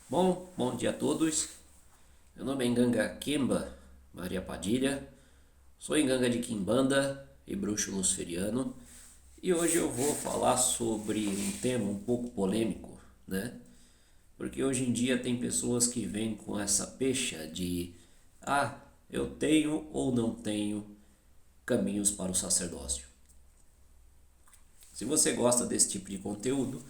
Bom dia a todos. Meu nome é Nganga Kemba Maria Padilha. Sou Nganga de Quimbanda e bruxo luciferiano. E hoje eu vou falar sobre um tema um pouco polêmico, né? Porque hoje em dia tem pessoas que vêm com essa pecha de eu tenho ou não tenho caminhos para o sacerdócio. Se você gosta desse tipo de conteúdo,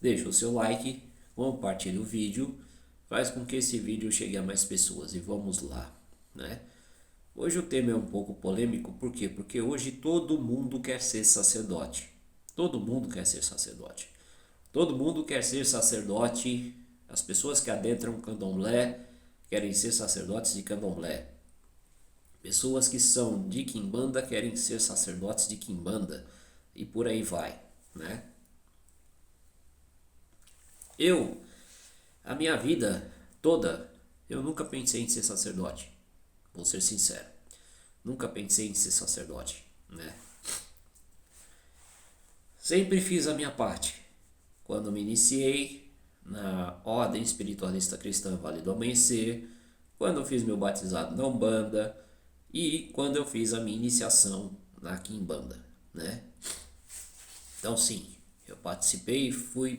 deixa o seu like, compartilhe o vídeo, faz com que esse vídeo chegue a mais pessoas e vamos lá, né? Hoje o tema é um pouco polêmico, por quê? Porque hoje todo mundo quer ser sacerdote. Todo mundo quer ser sacerdote. Todo mundo quer ser sacerdote. As pessoas que adentram o candomblé querem ser sacerdotes de candomblé. Pessoas que são de quimbanda querem ser sacerdotes de quimbanda. E por aí vai, né? A minha vida toda, eu nunca pensei em ser sacerdote. Vou ser sincero. Nunca pensei em ser sacerdote, né? Sempre fiz a minha parte. Quando me iniciei na Ordem Espiritualista Cristã Vale do Amanhecer, quando eu fiz meu batizado na Umbanda e quando eu fiz a minha iniciação na Quimbanda, né? Então sim, eu participei,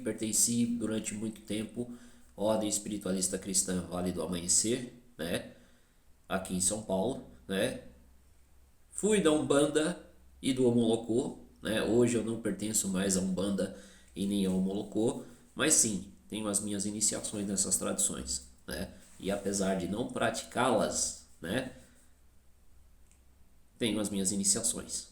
pertenci durante muito tempo à Ordem Espiritualista Cristã Vale do Amanhecer, né? Aqui em São Paulo, né? Fui da Umbanda e do Omolocô, né? Hoje eu não pertenço mais à Umbanda e nem ao Omolocô, mas sim, tenho as minhas iniciações nessas tradições, né? E apesar de não praticá-las, né? Tenho as minhas iniciações.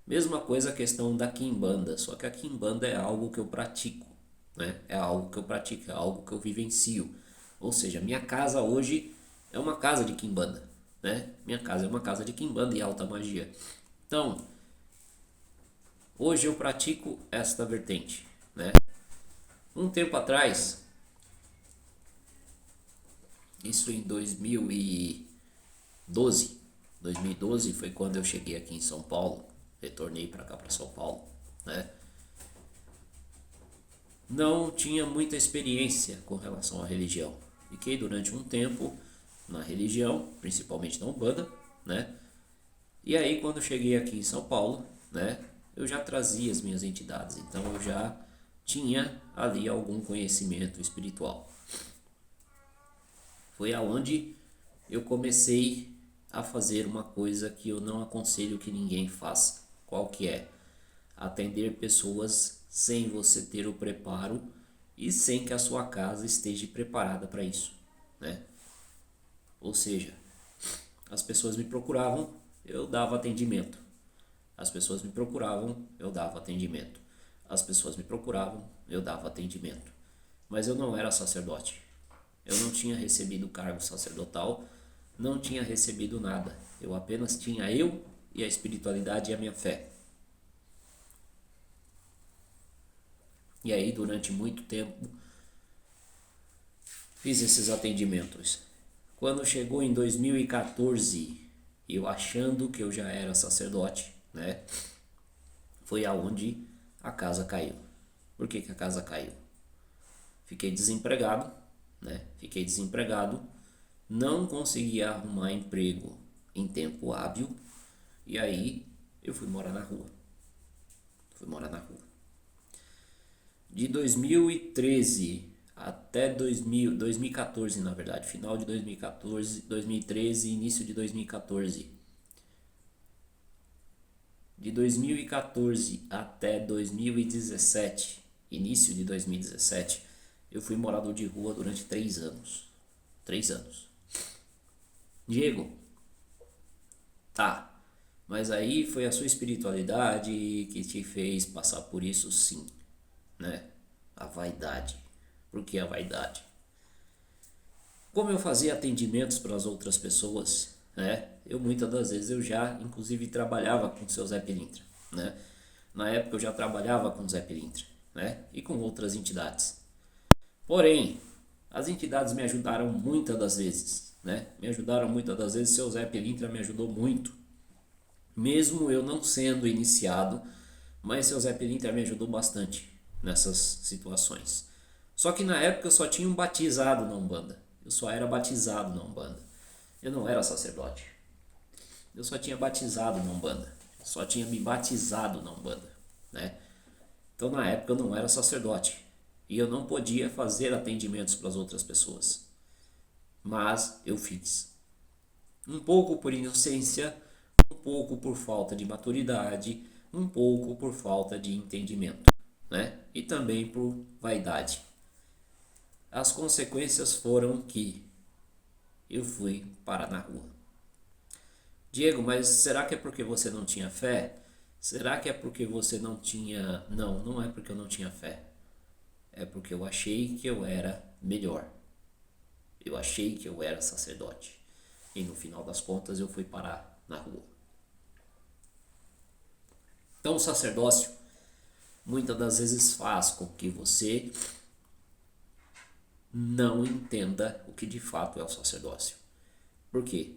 Mesma coisa a questão da Quimbanda, só que a Quimbanda é algo que eu pratico, né? É algo que eu pratico, é algo que eu vivencio. Ou seja, minha casa hoje é uma casa de Quimbanda, né? Minha casa é uma casa de Quimbanda e alta magia. Então, hoje eu pratico esta vertente, né? Um tempo atrás, isso em 2012 foi quando eu cheguei aqui em São Paulo, retornei para cá para São Paulo, né? Não tinha muita experiência com relação à religião. Fiquei durante um tempo na religião, principalmente na Umbanda, né? E aí quando cheguei aqui em São Paulo, né, eu já trazia as minhas entidades, então eu já tinha ali algum conhecimento espiritual. Foi aonde eu comecei a fazer uma coisa que eu não aconselho que ninguém faça. Qual que é? Atender pessoas sem você ter o preparo e sem que a sua casa esteja preparada para isso, né? Ou seja, as pessoas me procuravam, eu dava atendimento. As pessoas me procuravam, eu dava atendimento. As pessoas me procuravam, eu dava atendimento. Mas eu não era sacerdote. Eu não tinha recebido cargo sacerdotal, não tinha recebido nada. Eu apenas tinha eu e a espiritualidade e a minha fé. E aí, durante muito tempo, fiz esses atendimentos. Quando chegou em 2014, eu achando que eu já era sacerdote, né? Foi aonde a casa caiu. Por que a casa caiu? Fiquei desempregado, né? Fiquei desempregado, não conseguia arrumar emprego em tempo hábil e aí eu fui morar na rua. Fui morar na rua. De 2013 até 2014, na verdade, final de 2014, 2013, início de 2014. De 2014 até 2017, início de 2017, eu fui morador de rua durante 3 anos. 3 anos. Diego, tá, mas aí foi a sua espiritualidade que te fez passar por isso, sim, né? A vaidade. Por que a vaidade? Como eu fazia atendimentos para as outras pessoas, né? Eu muitas das vezes eu já, inclusive, trabalhava com o seu Zé Pilintra, né? Na época eu já trabalhava com o Zé Pilintra, né? E com outras entidades. Porém, as entidades me ajudaram muitas das vezes, né? Me ajudaram muitas das vezes, seu Zé Pilintra me ajudou muito. Mesmo eu não sendo iniciado, mas seu Zé Pilintra me ajudou bastante nessas situações. Só que na época eu só tinha um batizado na Umbanda. Eu só era batizado na Umbanda. Eu não era sacerdote. Eu só tinha batizado na Umbanda. Só tinha me batizado na Umbanda, né? Então na época eu não era sacerdote. E eu não podia fazer atendimentos para as outras pessoas. Mas eu fiz. Um pouco por inocência, um pouco por falta de maturidade, um pouco por falta de entendimento, né? E também por vaidade. As consequências foram que eu fui parar na rua. Diego, mas será que é porque você não tinha fé? Será que é porque você não tinha... Não, não é porque eu não tinha fé. É porque eu achei que eu era melhor. Eu achei que eu era sacerdote. E no final das contas eu fui parar na rua. Então o sacerdócio muitas das vezes faz com que você não entenda o que de fato é o sacerdócio. Por quê?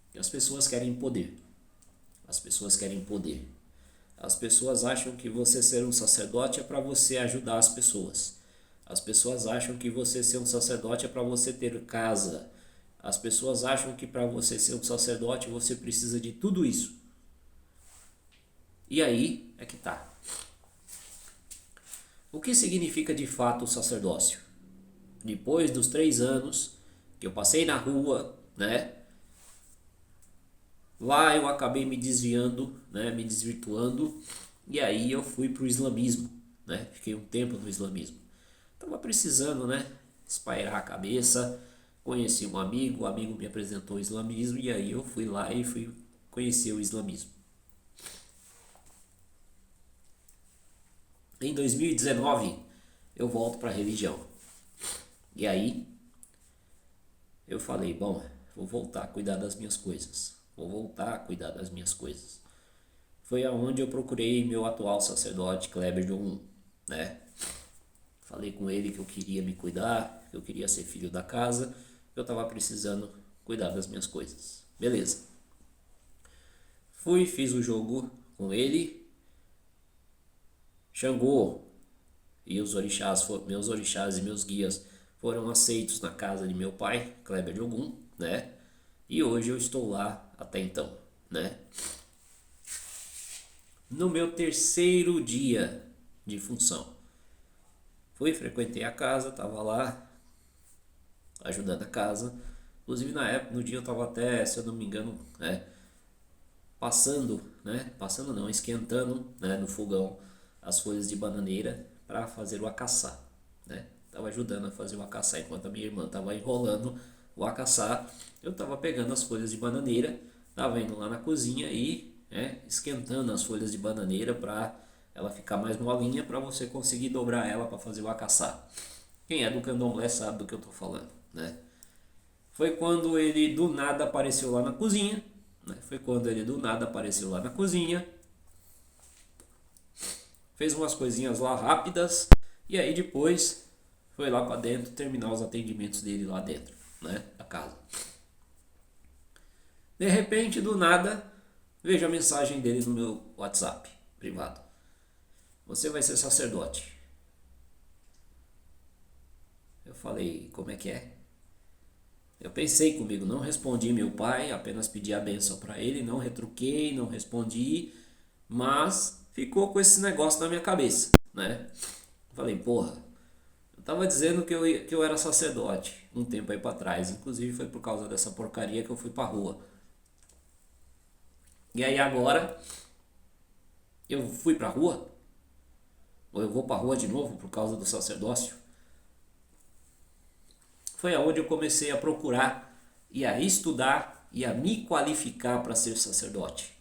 Porque as pessoas querem poder. As pessoas querem poder. As pessoas acham que você ser um sacerdote é para você ajudar as pessoas. As pessoas acham que você ser um sacerdote é para você ter casa. As pessoas acham que para você ser um sacerdote você precisa de tudo isso. E aí é que tá. O que significa de fato o sacerdócio? Depois dos 3 anos que eu passei na rua, né? Lá eu acabei me desviando, né? Me desvirtuando. E aí eu fui pro islamismo, né? Fiquei um tempo no islamismo. Tava precisando, né? Espairar a cabeça. Conheci um amigo, o amigo me apresentou o islamismo. E aí eu fui lá e fui conhecer o islamismo. Em 2019 eu volto para a religião. E aí eu falei, bom, vou voltar a cuidar das minhas coisas. Vou voltar a cuidar das minhas coisas. Foi aonde eu procurei meu atual sacerdote, Kleber Jong, né? Falei com ele que eu queria me cuidar, que eu queria ser filho da casa, que eu estava precisando cuidar das minhas coisas. Beleza. Fui, fiz o jogo com ele. Xangô e os orixás, meus orixás e meus guias foram aceitos na casa de meu pai, Kleber de Ogum, né? E hoje eu estou lá até então, né? No meu 3º dia de função, frequentei a casa, tava lá ajudando a casa. Inclusive na época, no dia eu tava até, se eu não me engano, né, passando não, esquentando, né, no fogão as folhas de bananeira para fazer o acaçá, né? Tava ajudando a fazer o acaçá enquanto a minha irmã tava enrolando o acaçá. Eu tava pegando as folhas de bananeira, tava indo lá na cozinha e, né, esquentando as folhas de bananeira para ela ficar mais molinha para você conseguir dobrar ela para fazer o acaçá. Quem é do candomblé sabe do que eu tô falando, né? Foi quando ele do nada apareceu lá na cozinha, né? Fez umas coisinhas lá rápidas e aí depois foi lá para dentro terminar os atendimentos dele lá dentro, né, da casa. De repente, do nada, vejo a mensagem dele no meu WhatsApp privado. Você vai ser sacerdote. Eu falei, como é que é? Eu pensei comigo, não respondi meu pai, apenas pedi a benção para ele, não retruquei, não respondi, mas ficou com esse negócio na minha cabeça, né? Falei, porra, eu tava dizendo que eu era sacerdote um tempo aí pra trás, inclusive foi por causa dessa porcaria que eu fui pra rua. E aí agora, eu fui pra rua? Ou eu vou pra rua de novo por causa do sacerdócio? Foi aonde eu comecei a procurar e a estudar e a me qualificar para ser sacerdote.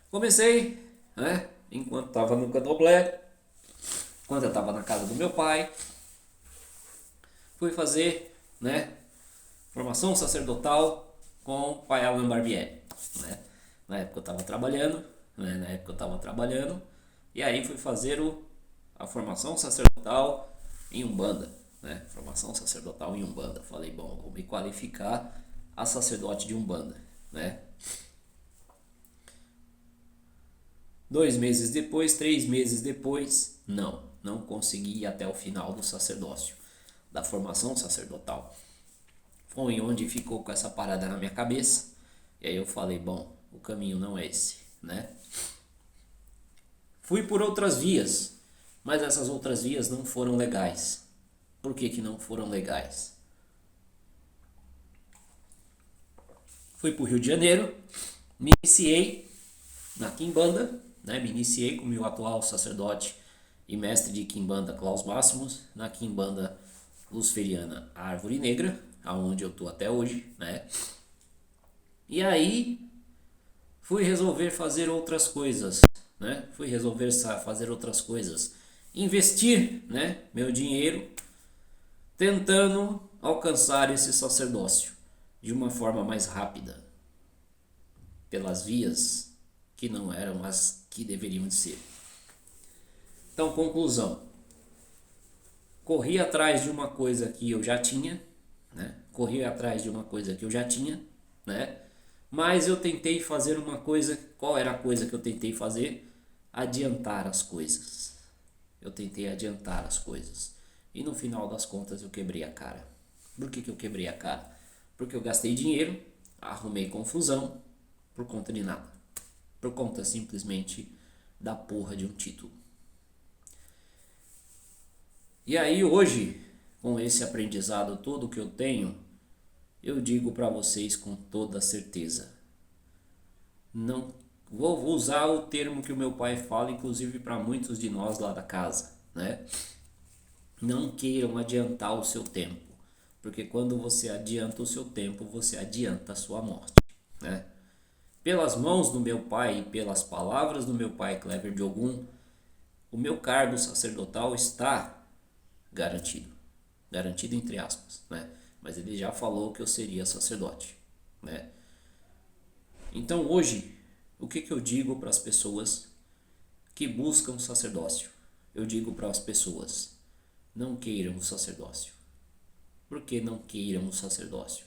Comecei, né, enquanto estava no candomblé, quando eu estava na casa do meu pai, fui fazer, né, formação sacerdotal com o pai Alan Barbieri, né? Na época eu estava trabalhando, e aí fui fazer a formação sacerdotal em Umbanda, né? Formação sacerdotal em Umbanda. Falei, bom, vou me qualificar a sacerdote de Umbanda, né? 2 meses depois, 3 meses depois, Não consegui ir até o final do sacerdócio, da formação sacerdotal. Foi onde ficou com essa parada na minha cabeça. E aí eu falei, bom, o caminho não é esse, né? Fui por outras vias, mas essas outras vias não foram legais. Por que que não foram legais? Fui para o Rio de Janeiro, me iniciei na Quimbanda, né? Me iniciei com o meu atual sacerdote e mestre de Quimbanda, Klaus Máximos, na Quimbanda Luciferiana Árvore Negra, aonde eu tô até hoje, né? E aí fui resolver fazer outras coisas, né? Fui resolver fazer outras coisas, investir, né, meu dinheiro tentando alcançar esse sacerdócio de uma forma mais rápida, pelas vias que não eram as que deveriam de ser. Então, conclusão. Corri atrás de uma coisa que eu já tinha, né? Corri atrás de uma coisa que eu já tinha, né? Mas eu tentei fazer uma coisa. Qual era a coisa que eu tentei fazer? Adiantar as coisas. Eu tentei adiantar as coisas. E no final das contas eu quebrei a cara. Por que eu quebrei a cara? Porque eu gastei dinheiro, arrumei confusão por conta de nada. Por conta simplesmente da porra de um título. E aí hoje, com esse aprendizado todo que eu tenho, eu digo para vocês com toda certeza. Não vou usar o termo que o meu pai fala, inclusive para muitos de nós lá da casa, né? Não queiram adiantar o seu tempo, porque quando você adianta o seu tempo, você adianta a sua morte, né? Pelas mãos do meu pai e pelas palavras do meu pai Clever de Ogum, o meu cargo sacerdotal está garantido. Garantido entre aspas, né? Mas ele já falou que eu seria sacerdote, né? Então hoje, o que eu digo para as pessoas que buscam sacerdócio? Eu digo para as pessoas, não queiram o sacerdócio. Por que não queiram o sacerdócio?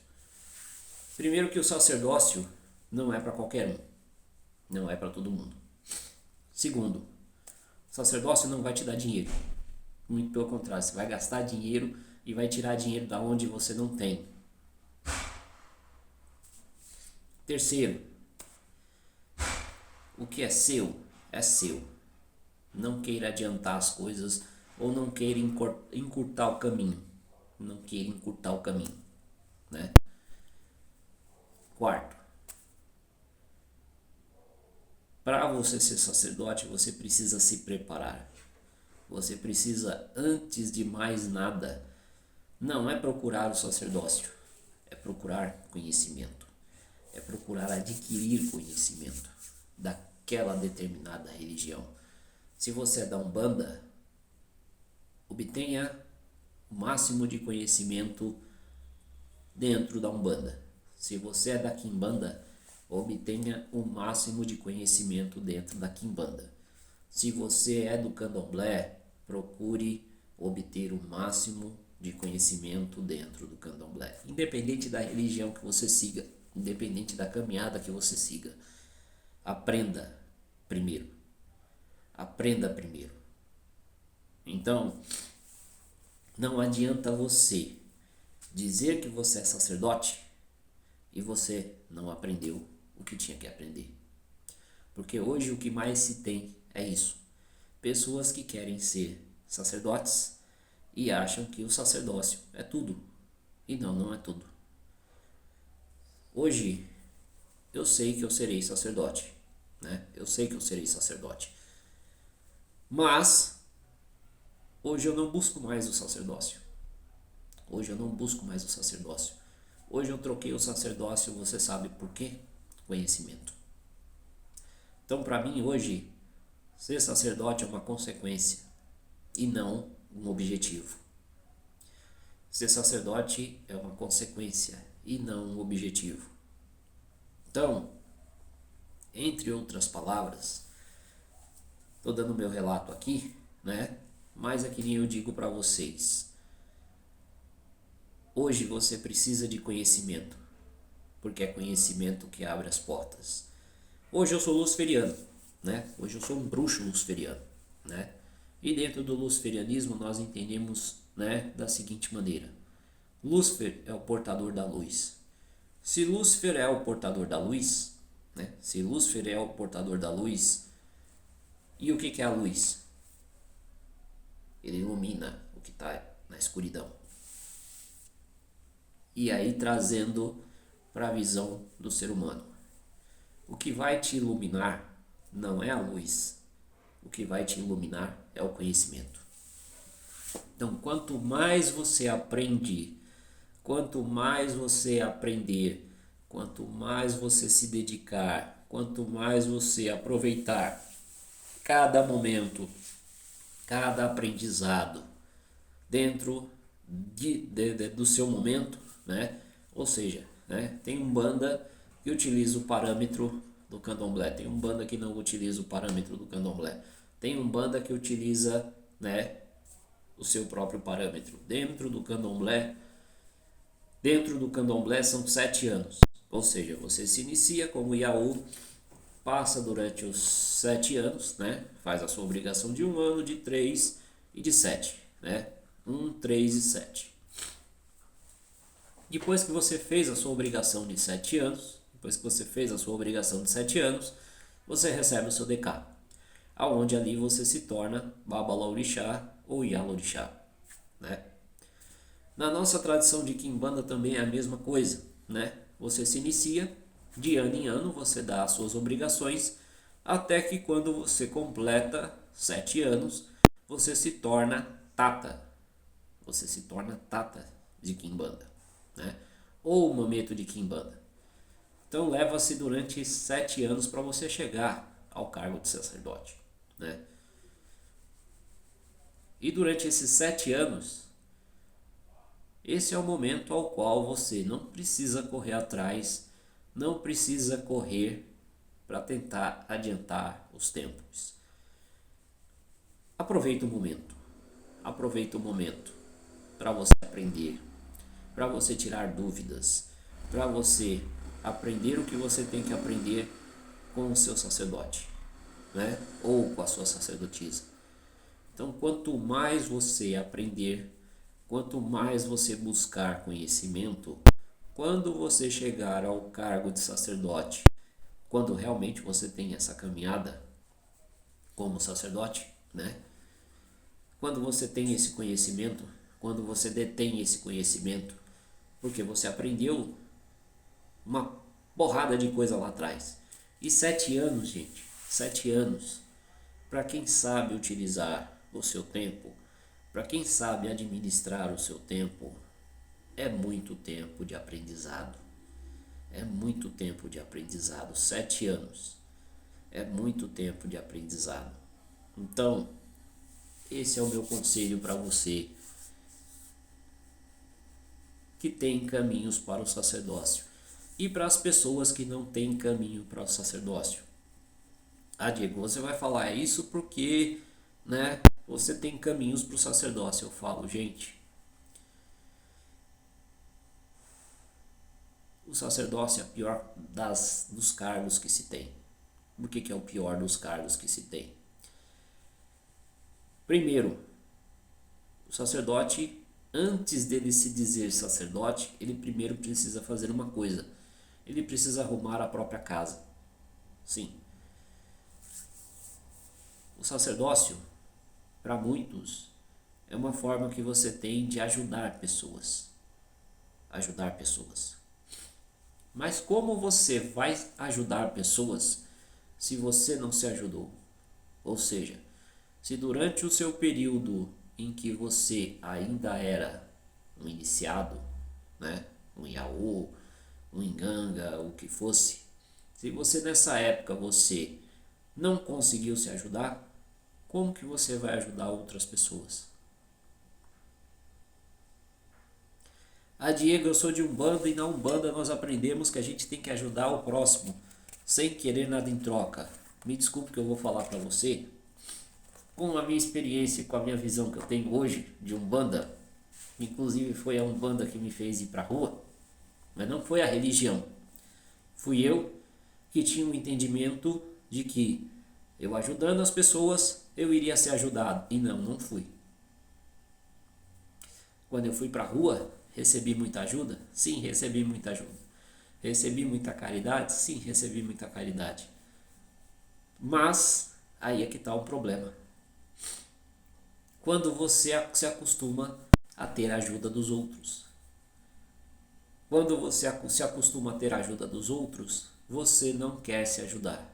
Primeiro que o sacerdócio não é para qualquer um. Não é para todo mundo. Segundo, o sacerdócio não vai te dar dinheiro. Muito pelo contrário, você vai gastar dinheiro e vai tirar dinheiro da onde você não tem. Terceiro, o que é seu, é seu. Não queira adiantar as coisas ou não queira encurtar o caminho. Não queira encurtar o caminho, né? Quarto, para você ser sacerdote, você precisa se preparar. Você precisa, antes de mais nada, não é procurar o sacerdócio, é procurar conhecimento. É procurar adquirir conhecimento daquela determinada religião. Se você é da Umbanda, obtenha o máximo de conhecimento dentro da Umbanda. Se você é da Quimbanda, obtenha o máximo de conhecimento dentro da Quimbanda. Se você é do Candomblé, procure obter o máximo de conhecimento dentro do Candomblé. Independente da religião que você siga, independente da caminhada que você siga. Aprenda primeiro. Aprenda primeiro. Então, não adianta você dizer que você é sacerdote e você não aprendeu o que tinha que aprender. Porque hoje o que mais se tem é isso. Pessoas que querem ser sacerdotes e acham que o sacerdócio é tudo. E não é tudo. Hoje eu sei que eu serei sacerdote, né? Eu sei que eu serei sacerdote. Mas hoje eu não busco mais o sacerdócio. Hoje eu não busco mais o sacerdócio. Hoje eu troquei o sacerdócio, você sabe por quê? Conhecimento. Então, para mim hoje, ser sacerdote é uma consequência e não um objetivo. Ser sacerdote é uma consequência e não um objetivo. Então, entre outras palavras, estou dando meu relato aqui, né? Mas é que nem eu digo para vocês. Hoje você precisa de conhecimento, porque é conhecimento que abre as portas. Hoje eu sou luciferiano, né? Hoje eu sou um bruxo luciferiano, né? E dentro do luciferianismo nós entendemos, né, da seguinte maneira: Lúcifer é o portador da luz. Se Lúcifer é o portador da luz, né, se Lúcifer é o portador da luz, e o que é a luz? Ele ilumina o que está na escuridão. E aí trazendo para a visão do ser humano. O que vai te iluminar não é a luz. O que vai te iluminar é o conhecimento. Então, quanto mais você aprende, quanto mais você aprender, quanto mais você se dedicar, quanto mais você aproveitar cada momento, cada aprendizado dentro do seu momento, né? Ou seja, né? Tem Umbanda que utiliza o parâmetro do Candomblé, tem Umbanda que não utiliza o parâmetro do Candomblé, tem Umbanda que utiliza, né, o seu próprio parâmetro. Dentro do Candomblé são 7 anos, ou seja, você se inicia como Yaú, passa durante os 7 anos, né? Faz a sua obrigação de 1 ano, de 3 e de 7, né? 1, 3 e 7. Depois que você fez a sua obrigação de 7 anos, você recebe o seu decá, aonde ali você se torna Babalorixá ou Yalorixá, né? Na nossa tradição de Quimbanda também é a mesma coisa, né? Você se inicia, de ano em ano você dá as suas obrigações, até que quando você completa 7 anos, você se torna Tata. Você se torna Tata de Quimbanda, né? Ou Mameto de Quimbanda. Então leva-se durante 7 anos para você chegar ao cargo de sacerdote, né? E durante esses 7 anos, esse é o momento ao qual você não precisa correr atrás, não precisa correr para tentar adiantar os tempos. Aproveita o momento para você aprender, para você tirar dúvidas, para você aprender o que você tem que aprender com o seu sacerdote, né? Ou com a sua sacerdotisa. Então, quanto mais você aprender, quanto mais você buscar conhecimento, quando você chegar ao cargo de sacerdote, quando realmente você tem essa caminhada como sacerdote, né? Quando você tem esse conhecimento, quando você detém esse conhecimento, porque você aprendeu uma porrada de coisa lá atrás. E 7 anos, gente, 7 anos, para quem sabe utilizar o seu tempo, para quem sabe administrar o seu tempo, é muito tempo de aprendizado. É muito tempo de aprendizado. 7 anos é muito tempo de aprendizado. Então, esse é o meu conselho para você que tem caminhos para o sacerdócio e para as pessoas que não têm caminho para o sacerdócio. Ah, Diego, você vai falar isso porque, né, você tem caminhos para o sacerdócio. Eu falo, gente, o sacerdócio é o pior dos cargos que se tem. Por que é o pior dos cargos que se tem? Primeiro, o sacerdote, antes dele se dizer sacerdote, ele primeiro precisa fazer uma coisa. Ele precisa arrumar a própria casa. Sim. O sacerdócio, para muitos, é uma forma que você tem de ajudar pessoas. Ajudar pessoas. Mas como você vai ajudar pessoas se você não se ajudou? Ou seja, se durante o seu período em que você ainda era um iniciado, né, um Yaô, um Inganga, o que fosse, se você nessa época você não conseguiu se ajudar, como que você vai ajudar outras pessoas? Ah, Diego, eu sou de Umbanda e na Umbanda nós aprendemos que a gente tem que ajudar o próximo sem querer nada em troca. Me desculpe que eu vou falar para você, com a minha experiência, com a minha visão que eu tenho hoje de Umbanda, inclusive foi a Umbanda que me fez ir para a rua, mas não foi a religião. Fui eu que tinha um entendimento de que Eu ajudando as pessoas, eu iria ser ajudado. E não fui. Quando eu fui para a rua, recebi muita ajuda? Sim, recebi muita ajuda. Recebi muita caridade? Sim, recebi muita caridade. Mas aí é que está o problema. Quando você se acostuma a ter a ajuda dos outros. Quando você se acostuma a ter a ajuda dos outros, você não quer se ajudar.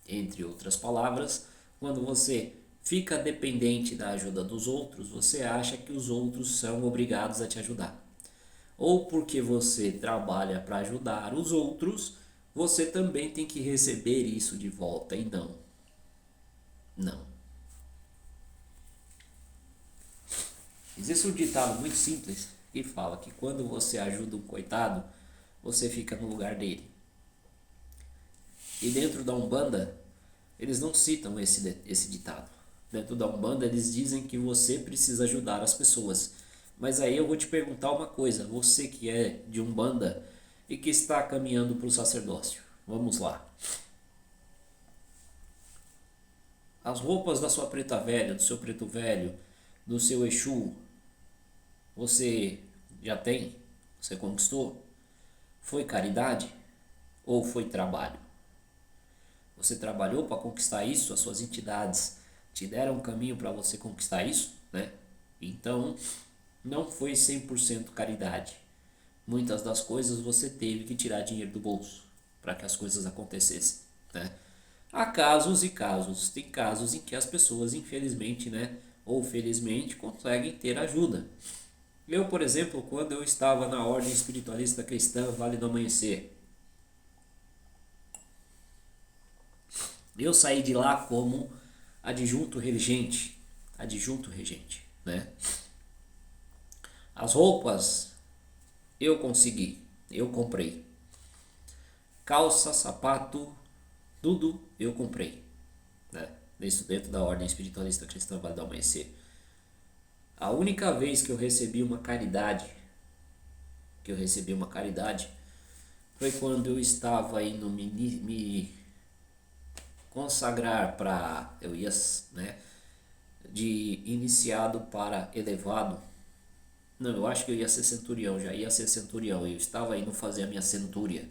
Entre outras palavras, quando você fica dependente da ajuda dos outros, você acha que os outros são obrigados a te ajudar. Ou porque você trabalha para ajudar os outros, você também tem que receber isso de volta. E não. Não. Existe um ditado muito simples que fala que quando você ajuda um coitado, você fica no lugar dele. E dentro da Umbanda, eles não citam esse ditado. Dentro da Umbanda, eles dizem que você precisa ajudar as pessoas. Mas aí eu vou te perguntar uma coisa, você que é de Umbanda e que está caminhando para o sacerdócio. Vamos lá. As roupas da sua preta velha, do seu preto velho, do seu Exu, você já tem? Você conquistou? Foi caridade ou foi trabalho? Você trabalhou para conquistar isso? As suas entidades te deram um caminho para você conquistar isso, né? Então, não foi 100% caridade. Muitas das coisas você teve que tirar dinheiro do bolso para que as coisas acontecessem, né? Há casos e casos. Tem casos em que as pessoas, infelizmente, né, ou felizmente, conseguem ter ajuda. Eu, por exemplo, quando eu estava na Ordem Espiritualista Cristã Vale do Amanhecer, eu saí de lá como adjunto regente, né? As roupas eu consegui, eu comprei. Calça, sapato, tudo eu comprei, né? Isso dentro da Ordem Espiritualista Cristã Vale do Amanhecer. A única vez que eu recebi uma caridade, foi quando eu estava indo me consagrar para, eu ia, né, de iniciado para elevado. Não, eu acho que eu ia ser centurião, já ia ser centurião. Eu estava indo fazer a minha centúria.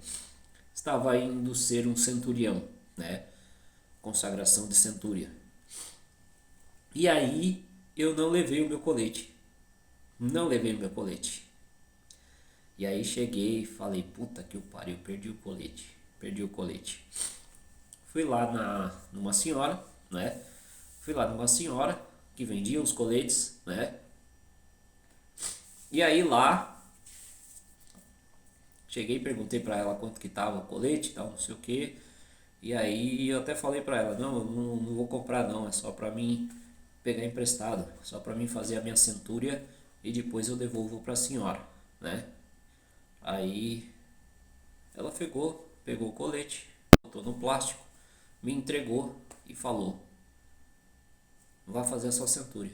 Estava indo ser um centurião, né? Consagração de centúria. E aí eu não levei o meu colete. Não levei o meu colete. E aí cheguei e falei, puta que o pariu, perdi o colete. Perdi o colete. Fui lá numa senhora, né? Fui lá numa senhora que vendia os coletes, né? E aí lá, cheguei e perguntei pra ela quanto que tava o colete e tal, não sei o que. E aí eu até falei pra ela, não, eu não vou comprar não, é só pra mim pegar emprestado, só pra mim fazer a minha centúria e depois eu devolvo pra senhora, né? Aí ela pegou o colete, botou no plástico, me entregou e falou, vá fazer a sua centúria.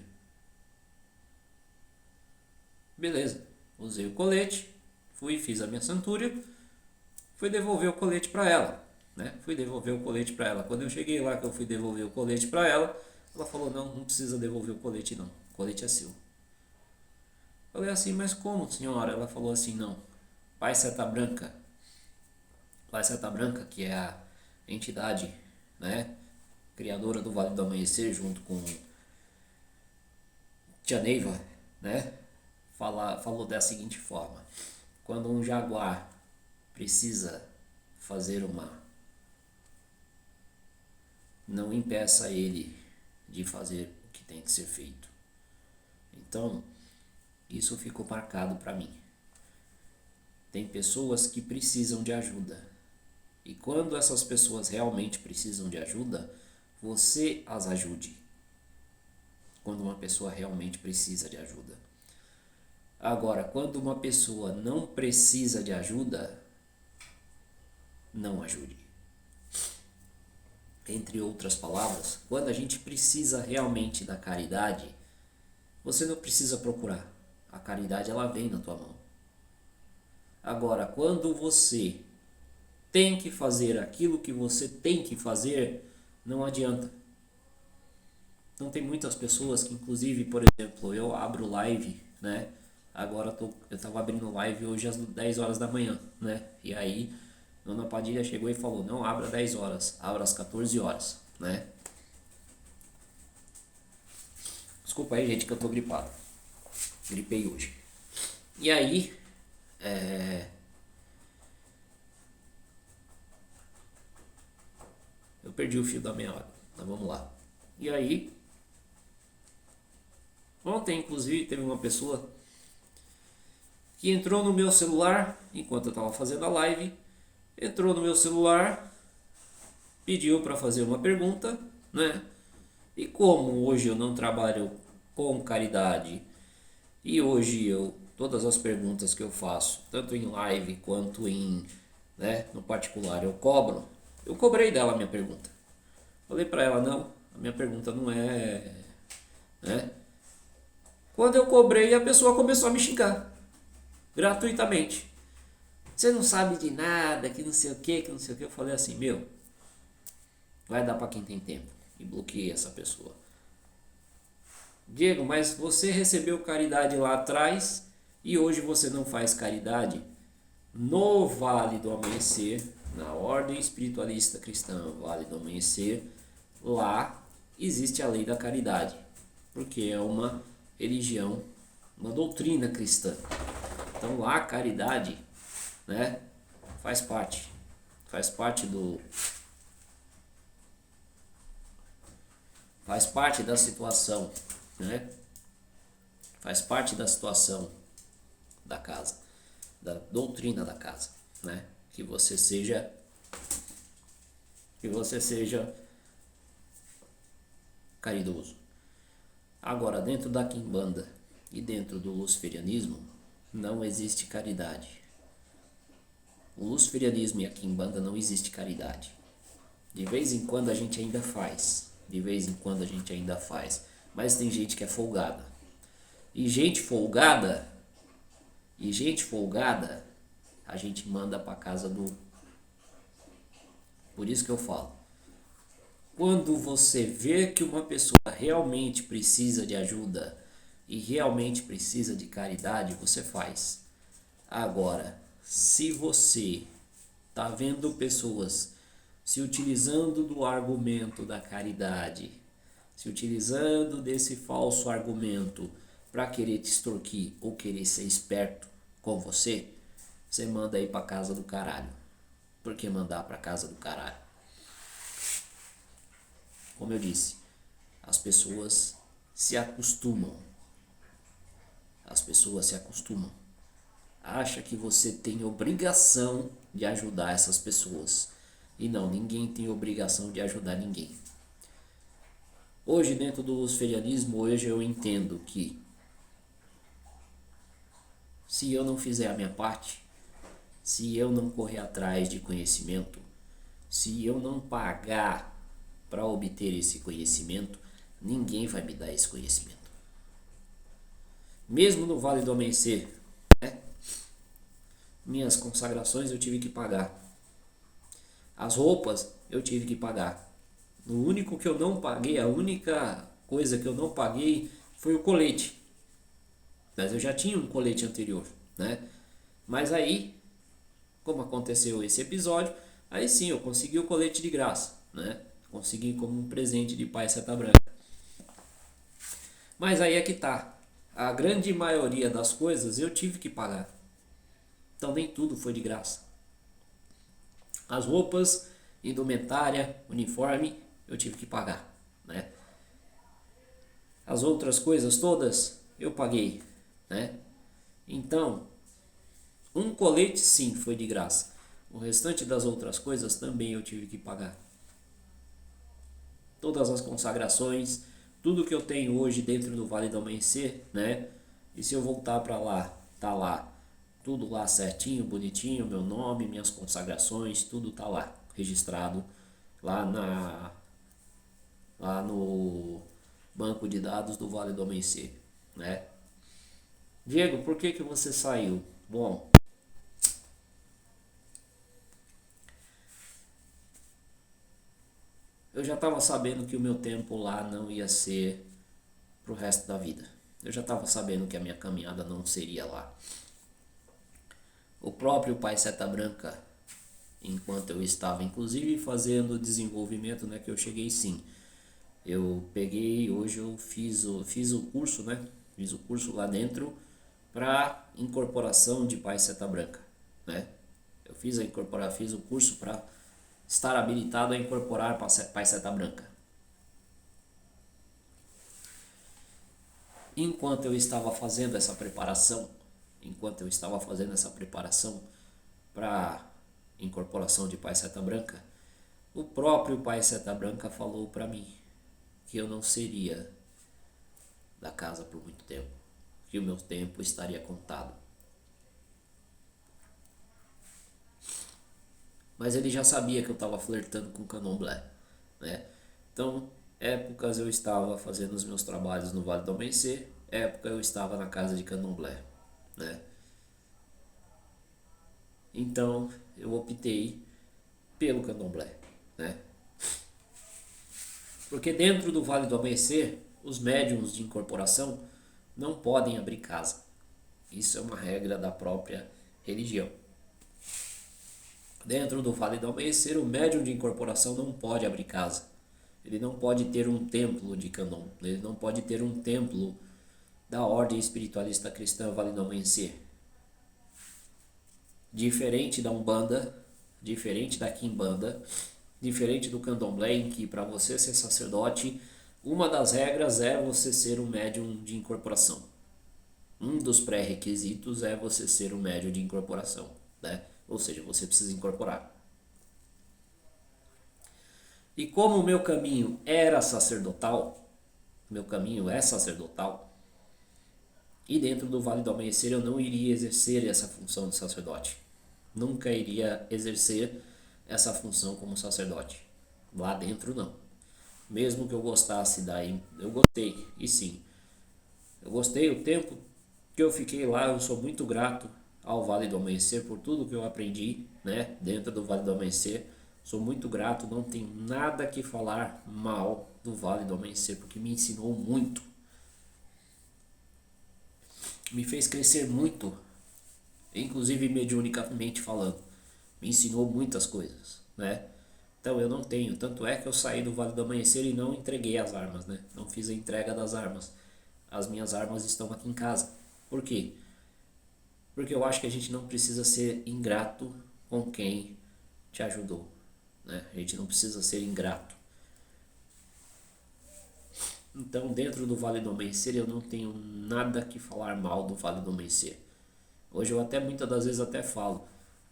Beleza, usei o colete, fui, fiz a minha centúria, fui devolver o colete para ela, né? Fui devolver o colete para ela. Quando eu cheguei lá que eu fui devolver o colete para ela, ela falou, não precisa devolver o colete não, o colete é seu. Falei assim, mas como, senhora? Ela falou assim, não, Pai Seta Branca, que é a entidade, né, criadora do Vale do Amanhecer, junto com Tia Neiva, né, falou da seguinte forma, quando um jaguar precisa fazer não impeça ele de fazer o que tem que ser feito. Então, isso ficou marcado para mim. Tem pessoas que precisam de ajuda. E quando essas pessoas realmente precisam de ajuda, você as ajude. Quando uma pessoa realmente precisa de ajuda. Agora, quando uma pessoa não precisa de ajuda, não ajude. Entre outras palavras, quando a gente precisa realmente da caridade, você não precisa procurar. A caridade ela vem na tua mão. Agora, quando você tem que fazer aquilo que você tem que fazer, não adianta. Então tem muitas pessoas que, inclusive, por exemplo, eu abro live, né? Agora eu tava abrindo live hoje às 10 horas da manhã, né? E aí, Dona Padilha chegou e falou, não abra 10 horas, abra às 14 horas, né? Desculpa aí, gente, que eu tô gripado. Gripei hoje. E aí, eu perdi o fio da meada. Mas vamos lá. E aí, ontem, inclusive, teve uma pessoa que entrou no meu celular, enquanto eu estava fazendo a live, entrou no meu celular, pediu para fazer uma pergunta, né? E como hoje eu não trabalho com caridade e hoje todas as perguntas que eu faço, tanto em live quanto no particular, eu cobrei dela a minha pergunta. Falei para ela, não, a minha pergunta não é, né? Quando eu cobrei, a pessoa começou a me xingar gratuitamente. Você não sabe de nada, que não sei o que, que não sei o que. Eu falei assim, meu, vai dar para quem tem tempo. E bloqueei essa pessoa. Diego, mas você recebeu caridade lá atrás e hoje você não faz caridade? No Vale do Amanhecer, na Ordem Espiritualista Cristã Vale do Amanhecer, lá existe a lei da caridade, porque é uma religião, uma doutrina cristã. Então lá a caridade, né, faz parte da situação, né? Faz parte da situação da casa, da doutrina da casa, né? Que você seja caridoso. Agora, dentro da Quimbanda e dentro do luciferianismo, não existe caridade. O luciferianismo e a Quimbanda não existe caridade. De vez em quando a gente ainda faz. Mas tem gente que é folgada. E gente folgada, a gente manda para casa do... Por isso que eu falo. Quando você vê que uma pessoa realmente precisa de ajuda e realmente precisa de caridade, você faz. Agora, se você está vendo pessoas se utilizando do argumento da caridade, se utilizando desse falso argumento para querer te extorquir ou querer ser esperto com você, você manda aí para casa do caralho. Por que mandar para casa do caralho? Como eu disse, as pessoas se acostumam. Acha que você tem obrigação de ajudar essas pessoas. E não, ninguém tem obrigação de ajudar ninguém. Hoje, dentro do luciferianismo, hoje eu entendo que se eu não fizer a minha parte, se eu não correr atrás de conhecimento, se eu não pagar para obter esse conhecimento, ninguém vai me dar esse conhecimento. Mesmo no Vale do Amanhecer, né? Minhas consagrações eu tive que pagar. As roupas eu tive que pagar. O único que eu não paguei, a única coisa que eu não paguei foi o colete. Mas eu já tinha um colete anterior, né? Mas aí, como aconteceu esse episódio, aí sim eu consegui o colete de graça, né? Consegui como um presente de Pai Seta Branca. Mas aí é que tá. A grande maioria das coisas eu tive que pagar. Então nem tudo foi de graça. As roupas, indumentária, uniforme, eu tive que pagar, né? As outras coisas todas eu paguei, né? Então, um colete sim foi de graça. O restante das outras coisas também eu tive que pagar. Todas as consagrações, tudo que eu tenho hoje dentro do Vale do Amanhecer, né? E se eu voltar para lá, tá lá, tudo lá certinho, bonitinho, meu nome, minhas consagrações, tudo tá lá, registrado lá no banco de dados do Vale do Amanhecer, né? Diego, por que você saiu? Bom, eu já estava sabendo que o meu tempo lá não ia ser pro resto da vida. Eu já estava sabendo que a minha caminhada não seria lá. O próprio Pai Seta Branca, enquanto eu estava inclusive fazendo o desenvolvimento, né, que eu cheguei sim. Eu peguei, hoje eu fiz o curso, né? Fiz o curso lá dentro para incorporação de Pai Seta Branca, né? Eu fiz o curso para estar habilitado a incorporar Pai Seta Branca. Enquanto eu estava fazendo essa preparação, para incorporação de Pai Seta Branca, o próprio Pai Seta Branca falou para mim que eu não seria da casa por muito tempo, que o meu tempo estaria contado. Mas ele já sabia que eu estava flertando com o Candomblé, né? Então, épocas eu estava fazendo os meus trabalhos no Vale do Amanhecer, época eu estava na casa de Candomblé, né? Então, eu optei pelo Candomblé, né? Porque dentro do Vale do Amanhecer, os médiuns de incorporação não podem abrir casa. Isso é uma regra da própria religião. Dentro do Vale do Amanhecer, o médium de incorporação não pode abrir casa. Ele não pode ter um templo de Candomblé. Ele não pode ter um templo da ordem espiritualista cristã Vale do Amanhecer. Diferente da Umbanda, diferente da Quimbanda, diferente do Candomblé, em que para você ser sacerdote, uma das regras é você ser um médium de incorporação. Um dos pré-requisitos é você ser um médium de incorporação, né? Ou seja, você precisa incorporar. E como o meu caminho era sacerdotal, meu caminho é sacerdotal, e dentro do Vale do Amanhecer eu não iria exercer essa função de sacerdote. Nunca iria exercer essa função como sacerdote. Lá dentro não. Mesmo que eu gostasse daí, eu gostei, e sim. Eu gostei o tempo que eu fiquei lá, eu sou muito grato ao Vale do Amanhecer por tudo que eu aprendi, né, dentro do Vale do Amanhecer. Sou muito grato, não tenho nada que falar mal do Vale do Amanhecer, porque me ensinou muito. Me fez crescer muito, inclusive mediunicamente falando. Me ensinou muitas coisas, né? Então eu não tenho, tanto é que eu saí do Vale do Amanhecer e não entreguei as armas, né? Não fiz a entrega das armas. As minhas armas estão aqui em casa. Por quê? Porque eu acho que a gente não precisa ser ingrato com quem te ajudou, né? A gente não precisa ser ingrato. Então, dentro do Vale do Amanhecer, eu não tenho nada que falar mal do Vale do Amanhecer. Hoje eu até muitas das vezes até falo,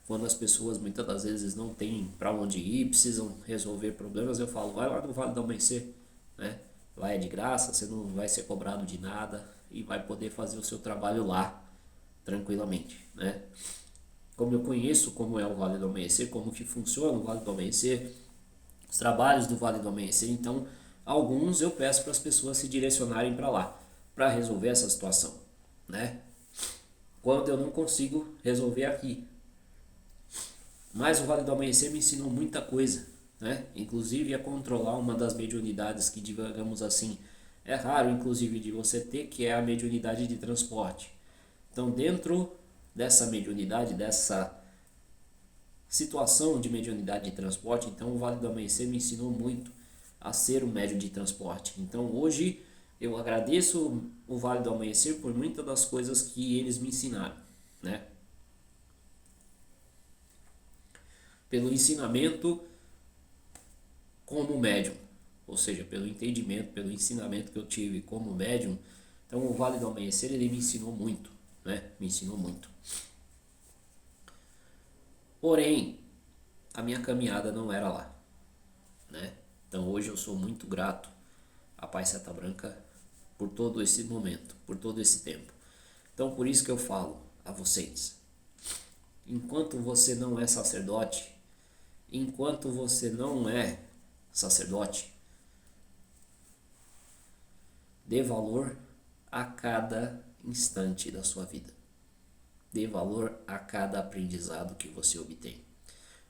quando as pessoas muitas das vezes não têm para onde ir, precisam resolver problemas, eu falo, vai lá no Vale do Amanhecer, né? Lá é de graça, você não vai ser cobrado de nada e vai poder fazer o seu trabalho lá, tranquilamente, né? Como eu conheço como é o Vale do Amanhecer, como que funciona o Vale do Amanhecer, os trabalhos do Vale do Amanhecer, então alguns eu peço para as pessoas se direcionarem para lá, para resolver essa situação, né? Quando eu não consigo resolver aqui. Mas o Vale do Amanhecer me ensinou muita coisa, né? Inclusive a controlar uma das mediunidades que, digamos assim, é raro inclusive de você ter, que é a mediunidade de transporte. Então, dentro dessa mediunidade, dessa situação de mediunidade de transporte, então o Vale do Amanhecer me ensinou muito a ser um médium de transporte. Então, hoje eu agradeço o Vale do Amanhecer por muitas das coisas que eles me ensinaram, né? Pelo ensinamento como médium, ou seja, pelo entendimento, pelo ensinamento que eu tive como médium. Então o Vale do Amanhecer ele me ensinou muito, né? Me ensinou muito. Porém, a minha caminhada não era lá, né? Então hoje eu sou muito grato a Pai Seta Branca por todo esse momento, por todo esse tempo. Então por isso que eu falo a vocês, enquanto você não é sacerdote, enquanto você não é sacerdote, dê valor a cada instante da sua vida. Dê valor a cada aprendizado que você obtém.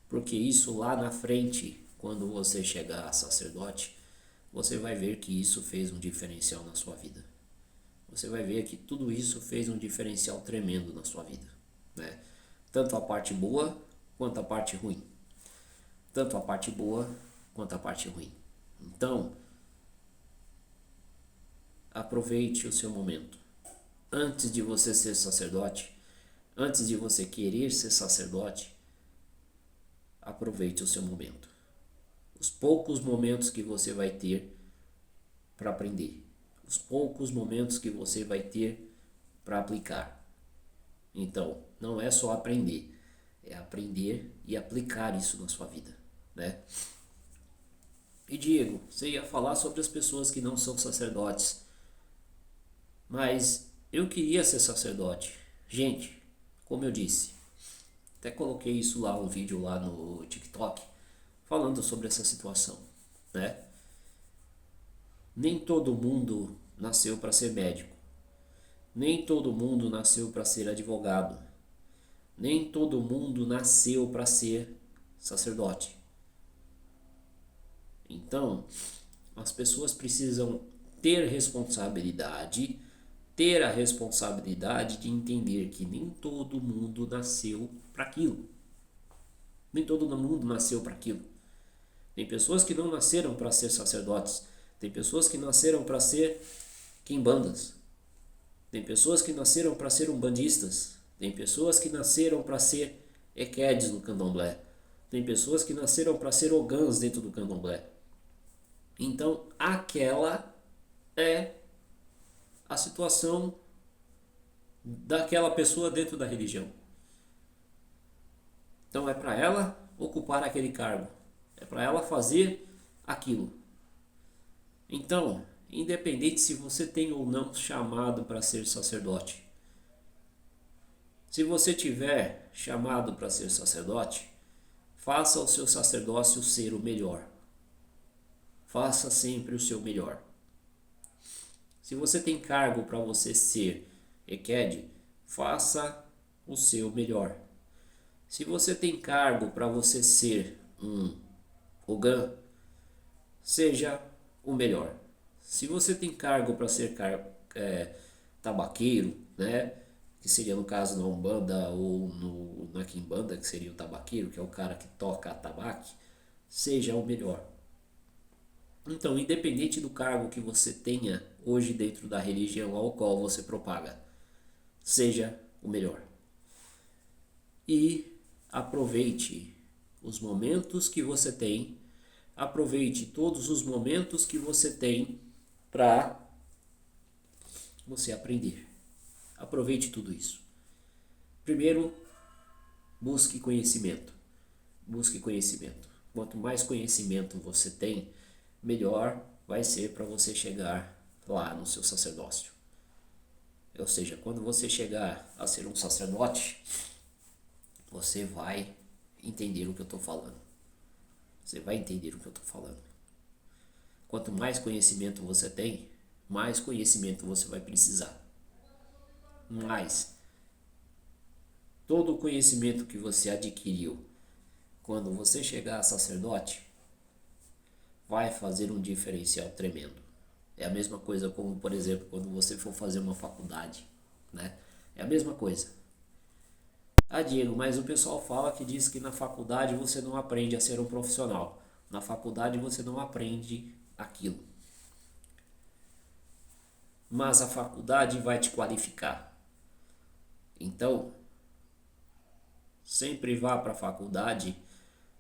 Porque isso lá na frente quando você chegar a sacerdote, você vai ver que isso fez um diferencial na sua vida. Você vai ver que tudo isso fez um diferencial tremendo na sua vida, né? Tanto a parte boa quanto a parte ruim. Tanto a parte boa quanto a parte ruim. Então, aproveite o seu momento. Antes de você ser sacerdote, antes de você querer ser sacerdote, aproveite o seu momento. Os poucos momentos que você vai ter para aprender. Os poucos momentos que você vai ter para aplicar. Então, não é só aprender, é aprender e aplicar isso na sua vida, né? E Diego, você ia falar sobre as pessoas que não são sacerdotes, mas eu queria ser sacerdote. Gente, como eu disse, até coloquei isso lá, um vídeo lá no TikTok, falando sobre essa situação, né? Nem todo mundo nasceu para ser médico. Nem todo mundo nasceu para ser advogado. Nem todo mundo nasceu para ser sacerdote. Então, as pessoas precisam ter a responsabilidade de entender que nem todo mundo nasceu para aquilo. Nem todo mundo nasceu para aquilo. Tem pessoas que não nasceram para ser sacerdotes. Tem pessoas que nasceram para ser quimbandas. Tem pessoas que nasceram para ser umbandistas. Tem pessoas que nasceram para ser equedes no candomblé. Tem pessoas que nasceram para ser ogãs dentro do candomblé. Então, aquela é a situação daquela pessoa dentro da religião. Então, é para ela ocupar aquele cargo. É para ela fazer aquilo. Então, independente se você tem ou não chamado para ser sacerdote, se você tiver chamado para ser sacerdote, faça o seu sacerdócio ser o melhor. Faça sempre o seu melhor. Se você tem cargo para você ser equede, faça o seu melhor. Se você tem cargo para você ser um ogã, seja o melhor. Se você tem cargo para ser tabaqueiro, né, que seria no caso na Umbanda ou na Quimbanda, que seria o tabaqueiro, que é o cara que toca a tabaque, seja o melhor. Então, independente do cargo que você tenha hoje dentro da religião ao qual você propaga, seja o melhor. E aproveite os momentos que você tem, aproveite todos os momentos que você tem para você aprender. Aproveite tudo isso. Primeiro, busque conhecimento. Busque conhecimento. Quanto mais conhecimento você tem, melhor vai ser para você chegar lá no seu sacerdócio. Ou seja, quando você chegar a ser um sacerdote, você vai entender o que eu estou falando. Você vai entender o que eu estou falando. Quanto mais conhecimento você tem, mais conhecimento você vai precisar. Mas todo o conhecimento que você adquiriu quando você chegar a sacerdote vai fazer um diferencial tremendo. É a mesma coisa como, por exemplo, quando você for fazer uma faculdade, né? É a mesma coisa. Ah, Diego, mas o pessoal fala que diz que na faculdade você não aprende a ser um profissional. Na faculdade você não aprende aquilo. Mas a faculdade vai te qualificar. Então, sempre vá para a faculdade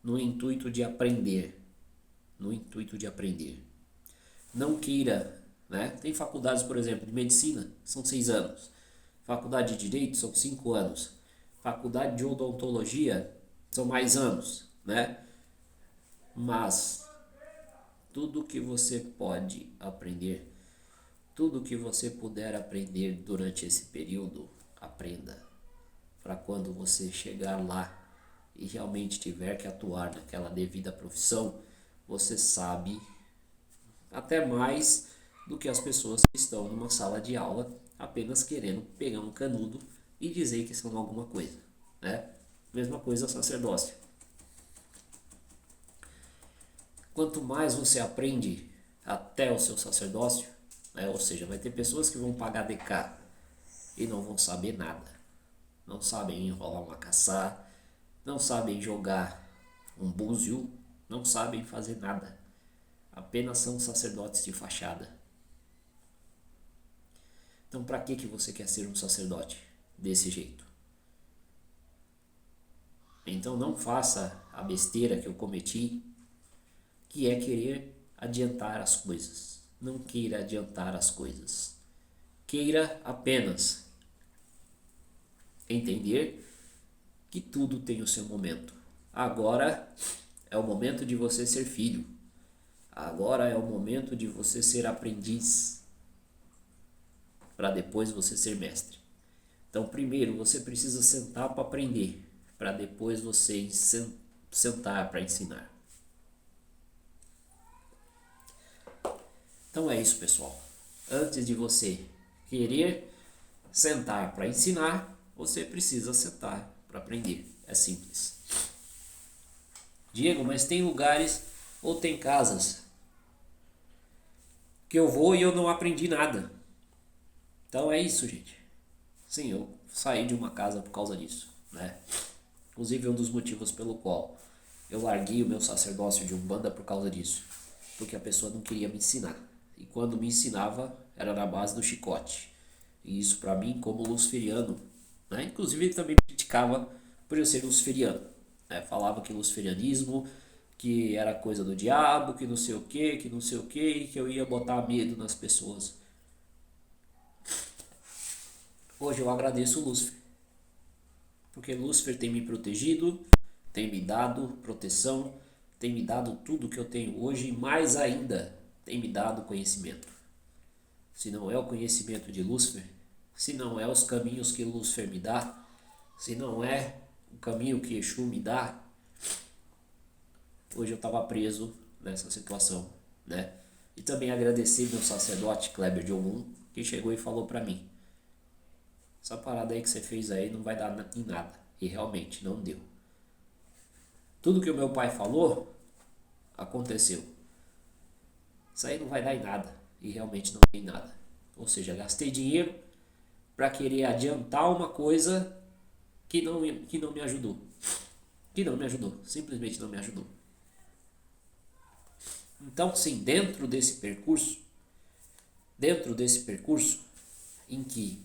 no intuito de aprender. No intuito de aprender. Não queira, né? Tem faculdades, por exemplo, de medicina, são 6 anos. Faculdade de direito são 5 anos. Faculdade de odontologia são mais anos, né? Mas tudo que você pode aprender, tudo que você puder aprender durante esse período, aprenda. Para quando você chegar lá e realmente tiver que atuar naquela devida profissão, você sabe até mais do que as pessoas que estão numa sala de aula apenas querendo pegar um canudo e dizer que são alguma coisa, né? Mesma coisa sacerdócio. quanto mais você aprende até o seu sacerdócio, né? Ou seja, vai ter pessoas que vão pagar DK e não vão saber nada. Não sabem enrolar uma caçá, não sabem jogar um búzio, não sabem fazer nada. Apenas são sacerdotes de fachada. Então, para que você quer ser um sacerdote desse jeito? Então, não faça a besteira que eu cometi, que é querer adiantar as coisas. Não queira adiantar as coisas. Queira apenas entender que tudo tem o seu momento. Agora é o momento de você ser filho. Agora é o momento de você ser aprendiz, para depois você ser mestre. Então, primeiro você precisa sentar para aprender, para depois você sentar para ensinar. Então é isso, pessoal. Antes de você querer sentar para ensinar, você precisa sentar para aprender. É simples. Diego, mas tem lugares ou tem casas que eu vou e eu não aprendi nada. Então é isso, gente. Sim, eu saí de uma casa por causa disso, né? Inclusive um dos motivos pelo qual eu larguei o meu sacerdócio de Umbanda por causa disso. Porque a pessoa não queria me ensinar. E quando me ensinava, era na base do chicote. E isso para mim, como luciferiano, né? Inclusive ele também me criticava por eu ser luciferiano, né? Falava que luciferianismo, que era coisa do diabo, que não sei o que não sei o que, e que eu ia botar medo nas pessoas. Hoje eu agradeço o Lúcifer, porque Lúcifer tem me protegido, tem me dado proteção, tem me dado tudo que eu tenho hoje e mais ainda, tem me dado conhecimento. Se não é o conhecimento de Lúcifer, se não é os caminhos que Lúcifer me dá, se não é o caminho que Exu me dá, hoje eu estava preso nessa situação, né? E também agradecer meu sacerdote Kleber de Ogum, que chegou e falou para mim: essa parada aí que você fez aí não vai dar em nada. E realmente não deu. Tudo que o meu pai falou aconteceu. Isso aí não vai dar em nada. E realmente não deu em nada. Ou seja, gastei dinheiro para querer adiantar uma coisa que não me ajudou. Que não me ajudou. Simplesmente não me ajudou. Então, sim, dentro desse percurso em que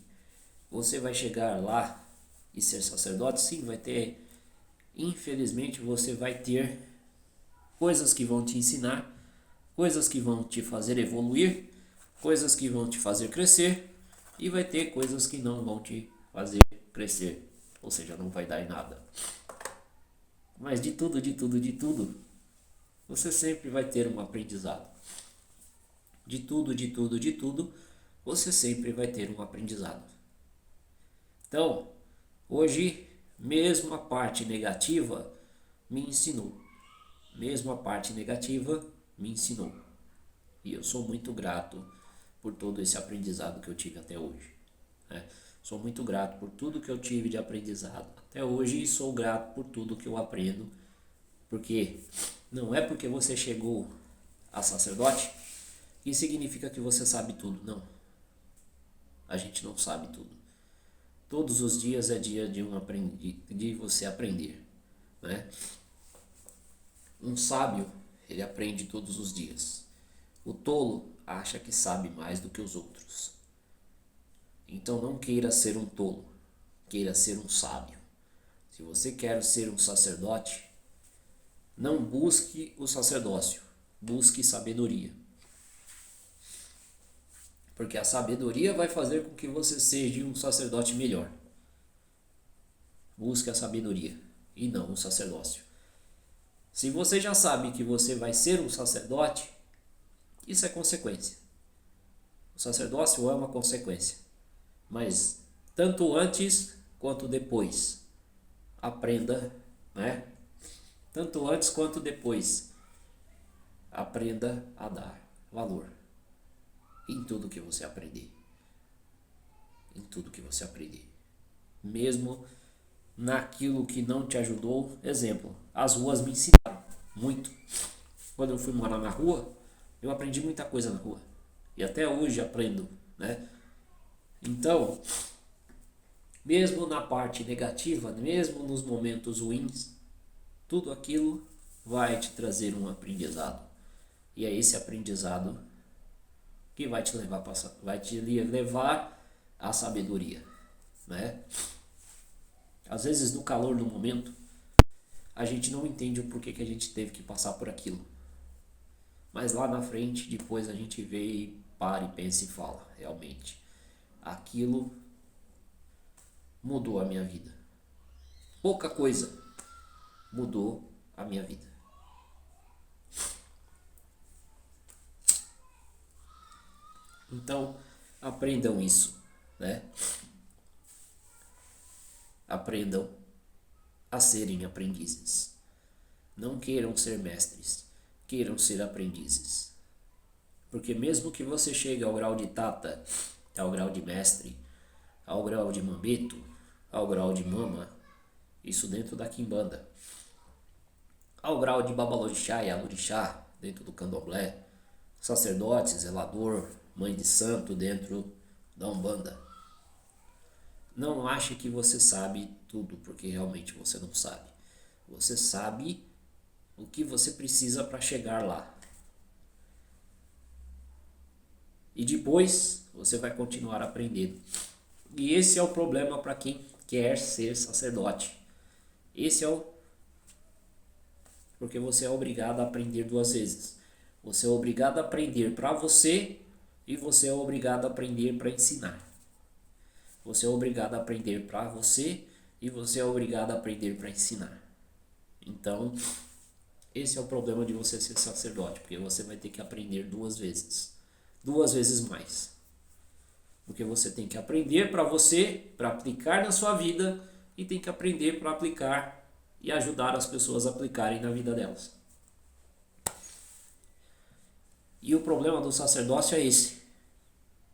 você vai chegar lá e ser sacerdote, sim, vai ter, infelizmente, você vai ter coisas que vão te ensinar, coisas que vão te fazer evoluir, coisas que vão te fazer crescer, e vai ter coisas que não vão te fazer crescer, ou seja, não vai dar em nada. Mas de tudo, você sempre vai ter um aprendizado. De tudo, você sempre vai ter um aprendizado. Então, hoje, mesmo a parte negativa me ensinou. Mesmo a parte negativa me ensinou. E eu sou muito grato por todo esse aprendizado que eu tive até hoje, né? Sou muito grato por tudo que eu tive de aprendizado até hoje e sou grato por tudo que eu aprendo, porque não é porque você chegou a sacerdote que significa que você sabe tudo, não. A gente não sabe tudo. Todos os dias é dia de você aprender, né? Um sábio, ele aprende todos os dias. O tolo acha que sabe mais do que os outros. Então não queira ser um tolo, queira ser um sábio. Se você quer ser um sacerdote, não busque o sacerdócio, busque sabedoria. Porque a sabedoria vai fazer com que você seja um sacerdote melhor. Busque a sabedoria e não o sacerdócio. Se você já sabe que você vai ser um sacerdote, isso é consequência. O sacerdócio é uma consequência. Mas tanto antes quanto depois, aprenda, né? Tanto antes quanto depois, aprenda a dar valor em tudo que você aprender. Em tudo que você aprender. Mesmo naquilo que não te ajudou. Exemplo, as ruas me ensinaram muito. quando eu fui morar na rua, eu aprendi muita coisa na rua. E até hoje aprendo, né? Então, mesmo na parte negativa, mesmo nos momentos ruins, tudo aquilo vai te trazer um aprendizado. E é esse aprendizado que vai te levar à sabedoria, né? Às vezes, no calor do momento, a gente não entende o porquê que a gente teve que passar por aquilo. Mas lá na frente, depois a gente vê e para e pensa e fala, realmente, aquilo mudou a minha vida. Pouca coisa mudou a minha vida. Então, aprendam isso, né? Aprendam a serem aprendizes. Não queiram ser mestres, queiram ser aprendizes. Porque mesmo que você chegue ao grau de tata, ao grau de mestre, ao grau de mambeto, ao grau de mama, isso dentro da quimbanda, ao grau de babalorixá e alorixá dentro do candomblé, sacerdote, zelador, mãe de santo dentro da umbanda. Não ache que você sabe tudo, porque realmente você não sabe. Você sabe o que você precisa para chegar lá. E depois você vai continuar aprendendo. E esse é o problema para quem quer ser sacerdote. Porque você é obrigado a aprender duas vezes. Você é obrigado a aprender para você e você é obrigado a aprender para ensinar. Você é obrigado a aprender para você e você é obrigado a aprender para ensinar. Então, esse é o problema de você ser sacerdote, porque você vai ter que aprender duas vezes mais. Porque você tem que aprender para você, para aplicar na sua vida, e tem que aprender para aplicar e ajudar as pessoas a aplicarem na vida delas. E o problema do sacerdócio é esse: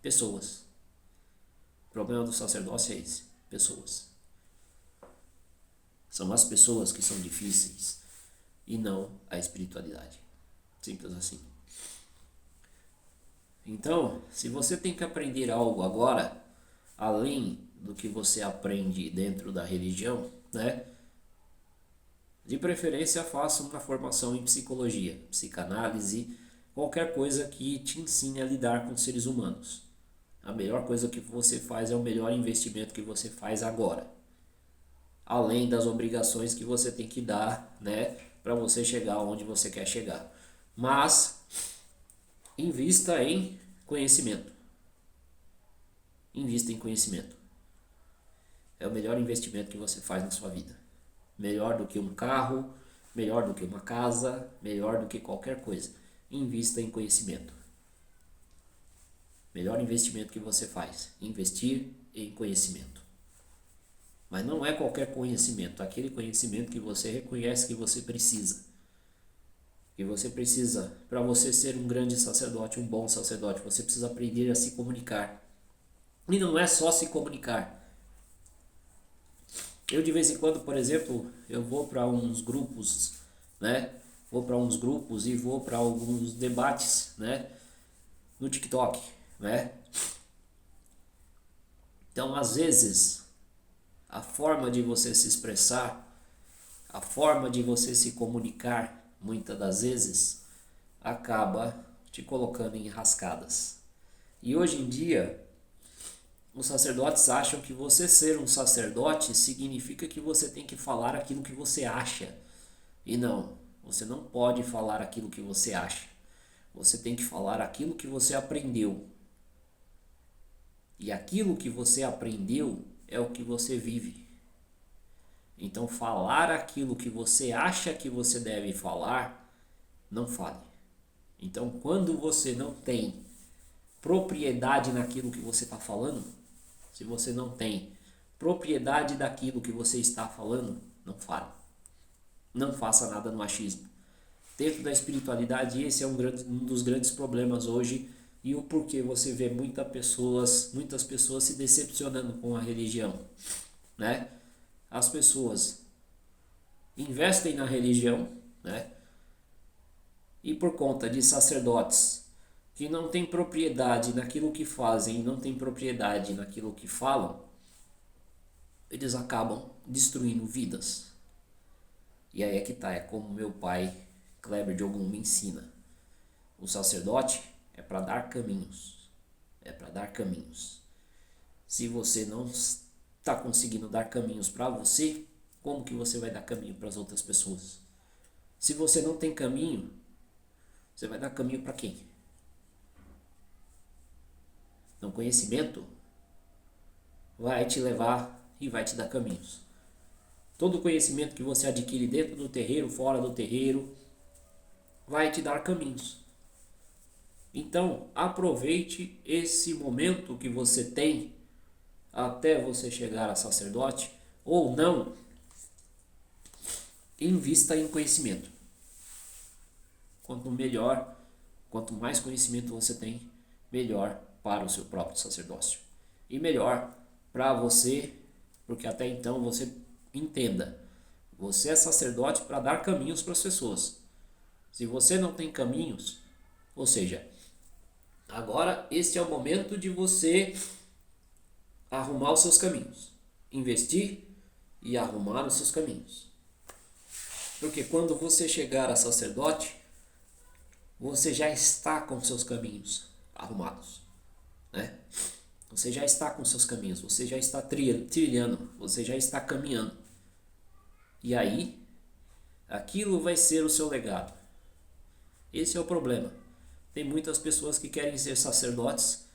pessoas. O problema do sacerdócio é esse: pessoas. São as pessoas que são difíceis e não a espiritualidade. Simples assim. Então, se você tem que aprender algo agora, além do que você aprende dentro da religião, né? De preferência, faça uma formação em psicologia, psicanálise, qualquer coisa que te ensine a lidar com seres humanos. A melhor coisa que você faz é o melhor investimento que você faz agora. Além das obrigações que você tem que dar, né, para você chegar onde você quer chegar. Mas invista em conhecimento. Invista em conhecimento. É o melhor investimento que você faz na sua vida. Melhor do que um carro, melhor do que uma casa, melhor do que qualquer coisa. Invista em conhecimento. Melhor investimento que você faz, investir em conhecimento. Mas não é qualquer conhecimento, aquele conhecimento que você reconhece que você precisa. Que você precisa, para você ser um grande sacerdote, um bom sacerdote, você precisa aprender a se comunicar. E não é só se comunicar. Eu de vez em quando, por exemplo, eu vou para uns grupos, né? Vou para uns grupos e vou para alguns debates, né? No TikTok, né? Então, às vezes, a forma de você se expressar, a forma de você se comunicar, muitas das vezes, acaba te colocando em enrascadas. E hoje em dia, os sacerdotes acham que você ser um sacerdote significa que você tem que falar aquilo que você acha. E não, você não pode falar aquilo que você acha. Você tem que falar aquilo que você aprendeu. E aquilo que você aprendeu é o que você vive. Então, falar aquilo que você acha que você deve falar, não fale. Então, quando você não tem propriedade naquilo que você está falando, se você não tem propriedade daquilo que você está falando, não fale. Não faça nada no achismo. Dentro da espiritualidade, esse é um dos grandes problemas hoje, e o porquê você vê muitas pessoas se decepcionando com a religião, né? As pessoas investem na religião, né? E por conta de sacerdotes que não têm propriedade naquilo que fazem e não têm propriedade naquilo que falam, eles acabam destruindo vidas. E aí é que tá, é como meu pai, Kleber de Ogum, me ensina. O sacerdote é para dar caminhos. É para dar caminhos. Se você não está conseguindo dar caminhos para você, como que você vai dar caminho para as outras pessoas? Se você não tem caminho, você vai dar caminho para quem? Então, conhecimento vai te levar e vai te dar caminhos. Todo conhecimento que você adquire dentro do terreiro, fora do terreiro, vai te dar caminhos. Então, aproveite esse momento que você tem até você chegar a sacerdote, ou não, invista em conhecimento. Quanto melhor, quanto mais conhecimento você tem, melhor para o seu próprio sacerdócio. E melhor para você, porque até então você entenda, você é sacerdote para dar caminhos para as pessoas. Se você não tem caminhos, ou seja, agora este é o momento de você arrumar os seus caminhos, investir e arrumar os seus caminhos. Porque quando você chegar a sacerdote, você já está com seus caminhos arrumados, né? Você já está com seus caminhos, você já está trilhando, você já está caminhando. E aí, aquilo vai ser o seu legado. Esse é o problema. Tem muitas pessoas que querem ser sacerdotes,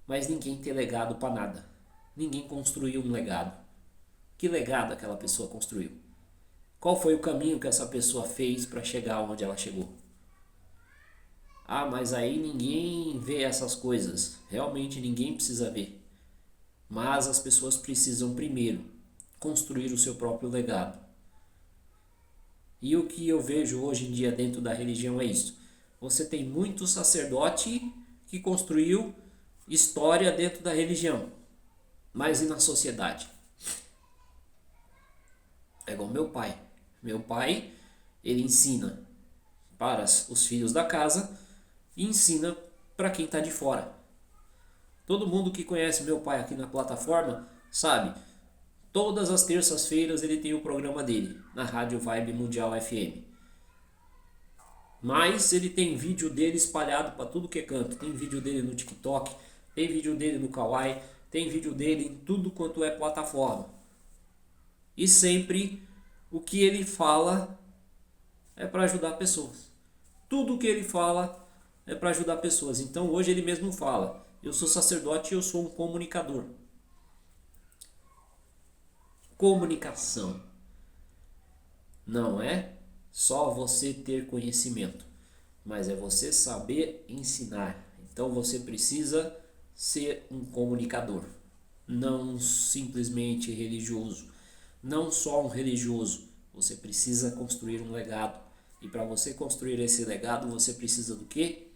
mas ninguém tem legado para nada. Ninguém construiu um legado. Que legado aquela pessoa construiu? Qual foi o caminho que essa pessoa fez para chegar onde ela chegou? Ah, mas aí ninguém vê essas coisas. Realmente ninguém precisa ver. Mas as pessoas precisam primeiro construir o seu próprio legado. E o que eu vejo hoje em dia dentro da religião é isso. Você tem muito sacerdote que construiu história dentro da religião, mas e na sociedade? É igual meu pai. Meu pai, ele ensina para os filhos da casa e ensina para quem está de fora. Todo mundo que conhece meu pai aqui na plataforma sabe, todas as terças-feiras ele tem o programa dele na Rádio Vibe Mundial FM. Mas ele tem vídeo dele espalhado para tudo que é canto. Tem vídeo dele no TikTok, tem vídeo dele no Kawaii, tem vídeo dele em tudo quanto é plataforma. E sempre o que ele fala é para ajudar pessoas. Tudo o que ele fala é para ajudar pessoas. Então hoje ele mesmo fala, eu sou sacerdote e eu sou um comunicador. Comunicação não é só você ter conhecimento, mas é você saber ensinar. Então você precisa ser um comunicador, não simplesmente religioso, não só um religioso. Você precisa construir um legado. E para você construir esse legado, você precisa do quê?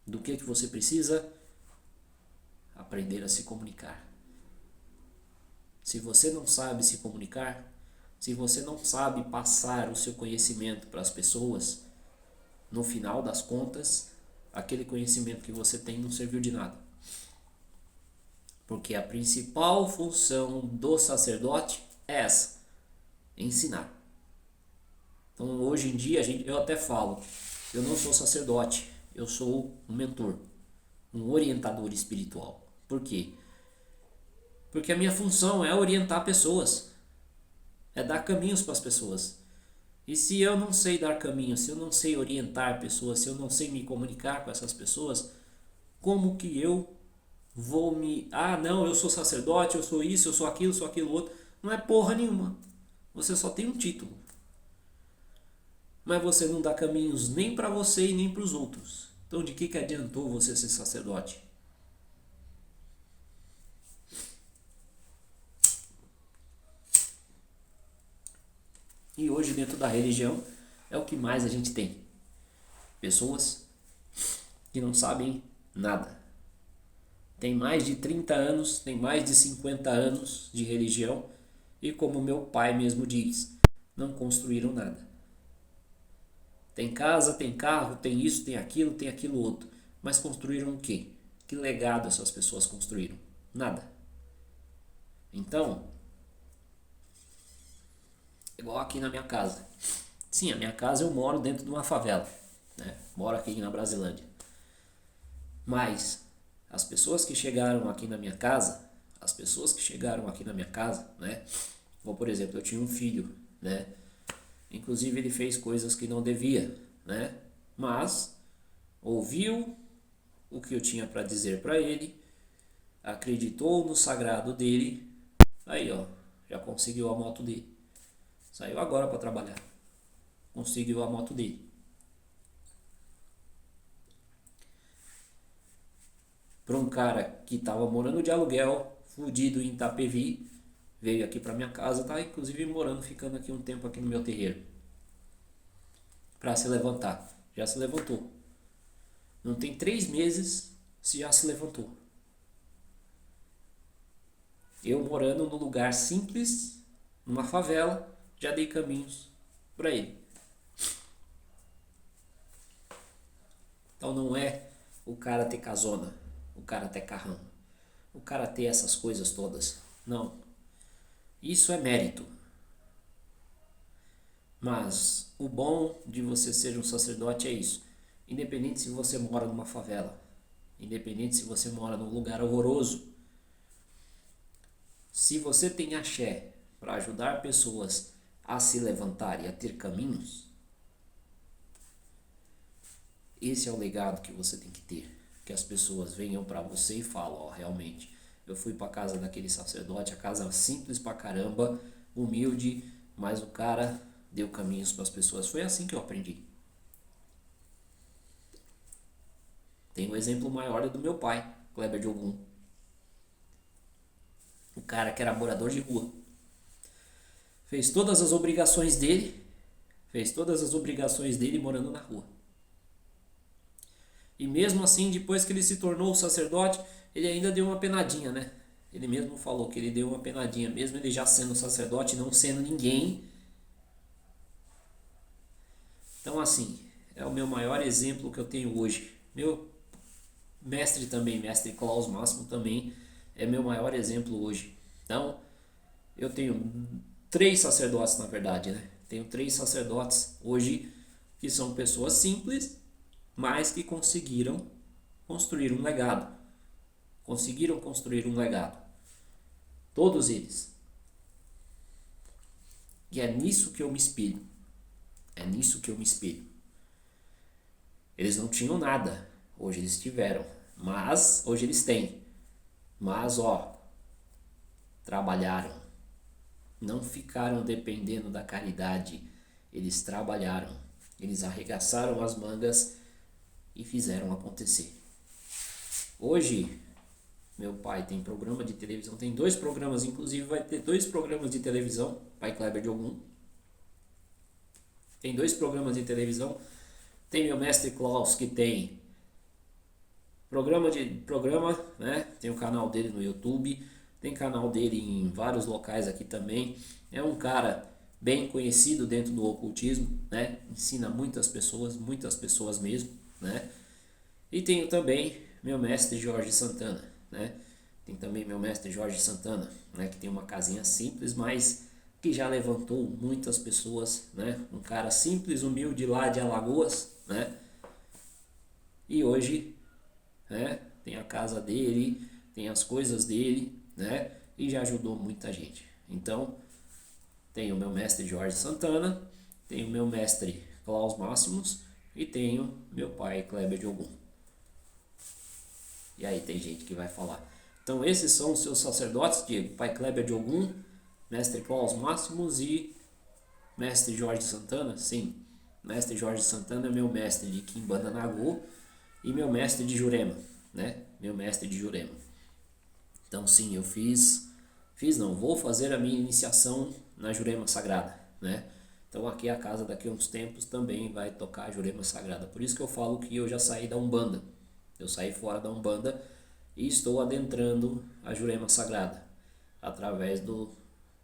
Do que você precisa? Aprender a se comunicar. Se você não sabe se comunicar, se você não sabe passar o seu conhecimento para as pessoas, no final das contas, aquele conhecimento que você tem não serviu de nada. Porque a principal função do sacerdote é essa, ensinar. Então hoje em dia eu até falo, eu não sou sacerdote, eu sou um mentor, um orientador espiritual. Por quê? Porque a minha função é orientar pessoas, é dar caminhos para as pessoas. E se eu não sei dar caminhos, se eu não sei orientar pessoas, se eu não sei me comunicar com essas pessoas, como que eu vou me... Ah, não, eu sou sacerdote, eu sou isso, eu sou aquilo outro. Não é porra nenhuma. Você só tem um título. Mas você não dá caminhos nem para você e nem para os outros. Então de que adiantou você ser sacerdote? E hoje dentro da religião é o que mais a gente tem. Pessoas que não sabem nada. Tem mais de 30 anos, tem mais de 50 anos de religião e como meu pai mesmo diz, não construíram nada. Tem casa, tem carro, tem isso, tem aquilo outro. Mas construíram o quê? Que legado essas pessoas construíram? Nada. Então, igual aqui na minha casa. Sim, a minha casa eu moro dentro de uma favela, né? Moro aqui na Brasilândia. Mas as pessoas que chegaram aqui na minha casa, né? Como por exemplo, eu tinha um filho, né? Inclusive ele fez coisas que não devia, né? Mas ouviu o que eu tinha para dizer para ele, acreditou no sagrado dele, aí ó, já conseguiu a moto dele. Saiu agora para trabalhar, conseguiu a moto dele. Para um cara que estava morando de aluguel, fudido em Itapevi, veio aqui para minha casa, tá inclusive morando, ficando aqui um tempo aqui no meu terreiro, para se levantar. Já se levantou. Não tem 3 meses, se já se levantou. Eu morando num lugar simples, numa favela, já dei caminhos para ele. Então não é o cara ter casona, o cara ter carrão, o cara ter essas coisas todas. Não. Isso é mérito. Mas o bom de você ser um sacerdote é isso. Independente se você mora numa favela, independente se você mora num lugar horroroso, se você tem axé para ajudar pessoas a se levantar e a ter caminhos, esse é o legado que você tem que ter. Que as pessoas venham para você e falam, ó, realmente, eu fui para casa daquele sacerdote, a casa simples pra caramba, humilde, mas o cara deu caminhos para as pessoas. Foi assim que eu aprendi. Tem um exemplo maior do meu pai, Kleber de Ogum. O cara que era morador de rua. Fez todas as obrigações dele morando na rua. E mesmo assim, depois que ele se tornou sacerdote, ele ainda deu uma penadinha, né? Ele mesmo falou que ele deu uma penadinha, mesmo ele já sendo sacerdote, não sendo ninguém. Então assim, é o meu maior exemplo que eu tenho hoje. Meu mestre também, mestre Klaus Máximo também, é meu maior exemplo hoje. Então, eu tenho 3 sacerdotes na verdade, né? Tenho 3 sacerdotes hoje que são pessoas simples, mas que conseguiram construir um legado. Conseguiram construir um legado. Todos eles. E é nisso que eu me espelho. É nisso que eu me espelho. Eles não tinham nada. Hoje eles tiveram. Mas hoje eles têm. Mas ó, trabalharam. Não ficaram dependendo da caridade. Eles trabalharam. Eles arregaçaram as mangas e fizeram acontecer. Hoje, meu pai tem programa de televisão, tem 2 programas, inclusive vai ter 2 programas de televisão, pai Kleber de Ogum. Tem 2 programas de televisão. Tem meu mestre Klaus, que tem programa, né? Tem o canal dele no YouTube, tem canal dele em vários locais aqui também. É um cara bem conhecido dentro do ocultismo, né? Ensina muitas pessoas mesmo, né? E tenho também meu mestre Jorge Santana, né? Tem também meu mestre Jorge Santana, né? Que tem uma casinha simples, mas que já levantou muitas pessoas, né? Um cara simples, humilde lá de Alagoas, né? E hoje, né? Tem a casa dele, tem as coisas dele, né? E já ajudou muita gente. Então, tenho o meu mestre Jorge Santana, tenho o meu mestre Klaus Máximos e tenho meu pai Kleber de Ogum. E aí tem gente que vai falar, então esses são os seus sacerdotes, Diego? Pai Kleber de Ogum, mestre Klaus Máximos e mestre Jorge Santana? Sim, mestre Jorge Santana é meu mestre de Quimbanda Nagô e meu mestre de Jurema, né? Meu mestre de Jurema. Então sim, eu vou fazer a minha iniciação na Jurema Sagrada, né? Então aqui a casa daqui a uns tempos também vai tocar a Jurema Sagrada. Por isso que eu falo que eu já saí da Umbanda. Eu saí fora da Umbanda e estou adentrando a Jurema Sagrada através do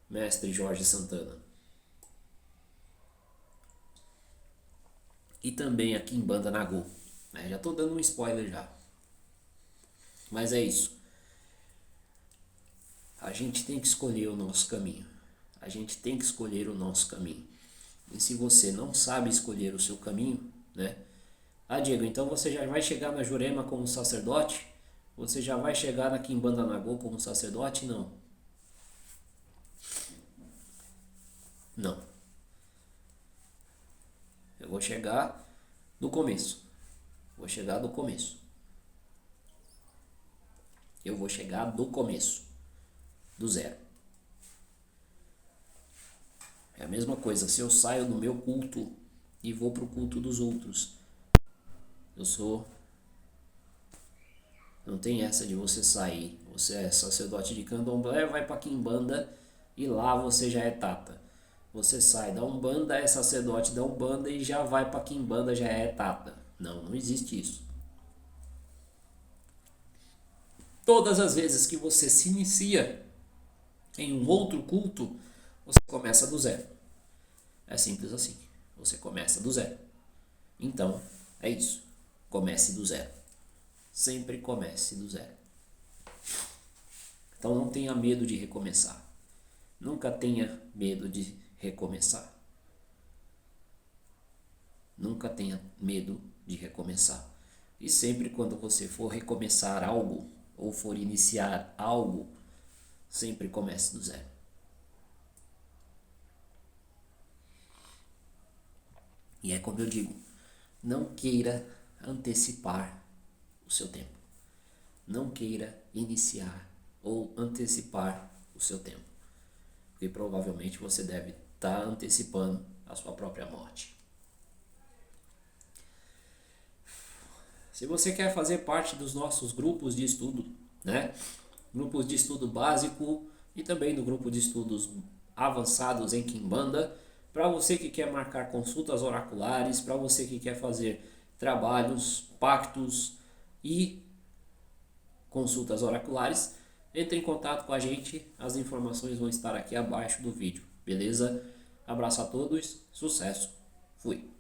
mestre Jorge Santana. e também a Kimbanda Nagô. Já estou dando um spoiler já. Mas é isso. A gente tem que escolher o nosso caminho. A gente tem que escolher o nosso caminho. E se você não sabe escolher o seu caminho, né? Ah, Diego, então você já vai chegar na Jurema como sacerdote? Você já vai chegar na Kimbanda Nagô como sacerdote? Não. Não. Eu vou chegar no começo. Vou chegar do começo. Eu vou chegar do começo. Do zero. É a mesma coisa, se eu saio do meu culto e vou pro culto dos outros. Não tem essa de você sair. Você é sacerdote de candomblé, vai pra Kimbanda e lá você já é tata. Você sai da Umbanda, é sacerdote da Umbanda e já vai pra Kimbanda, já é tata. Não, não existe isso. Todas as vezes que você se inicia em um outro culto, você começa do zero. É simples assim. Você começa do zero. Então, é isso. Comece do zero. Sempre comece do zero. Então não tenha medo de recomeçar. Nunca tenha medo de recomeçar. Nunca tenha medo de recomeçar. E sempre quando você for recomeçar algo ou for iniciar algo, sempre comece do zero. E é como eu digo, não queira antecipar o seu tempo. Não queira iniciar ou antecipar o seu tempo. Porque provavelmente você deve estar antecipando a sua própria morte. Se você quer fazer parte dos nossos grupos de estudo, né? Grupos de estudo básico e também do grupo de estudos avançados em Kimbanda, para você que quer marcar consultas oraculares, para você que quer fazer trabalhos, pactos e consultas oraculares, entre em contato com a gente, as informações vão estar aqui abaixo do vídeo, beleza? Abraço a todos, sucesso, fui!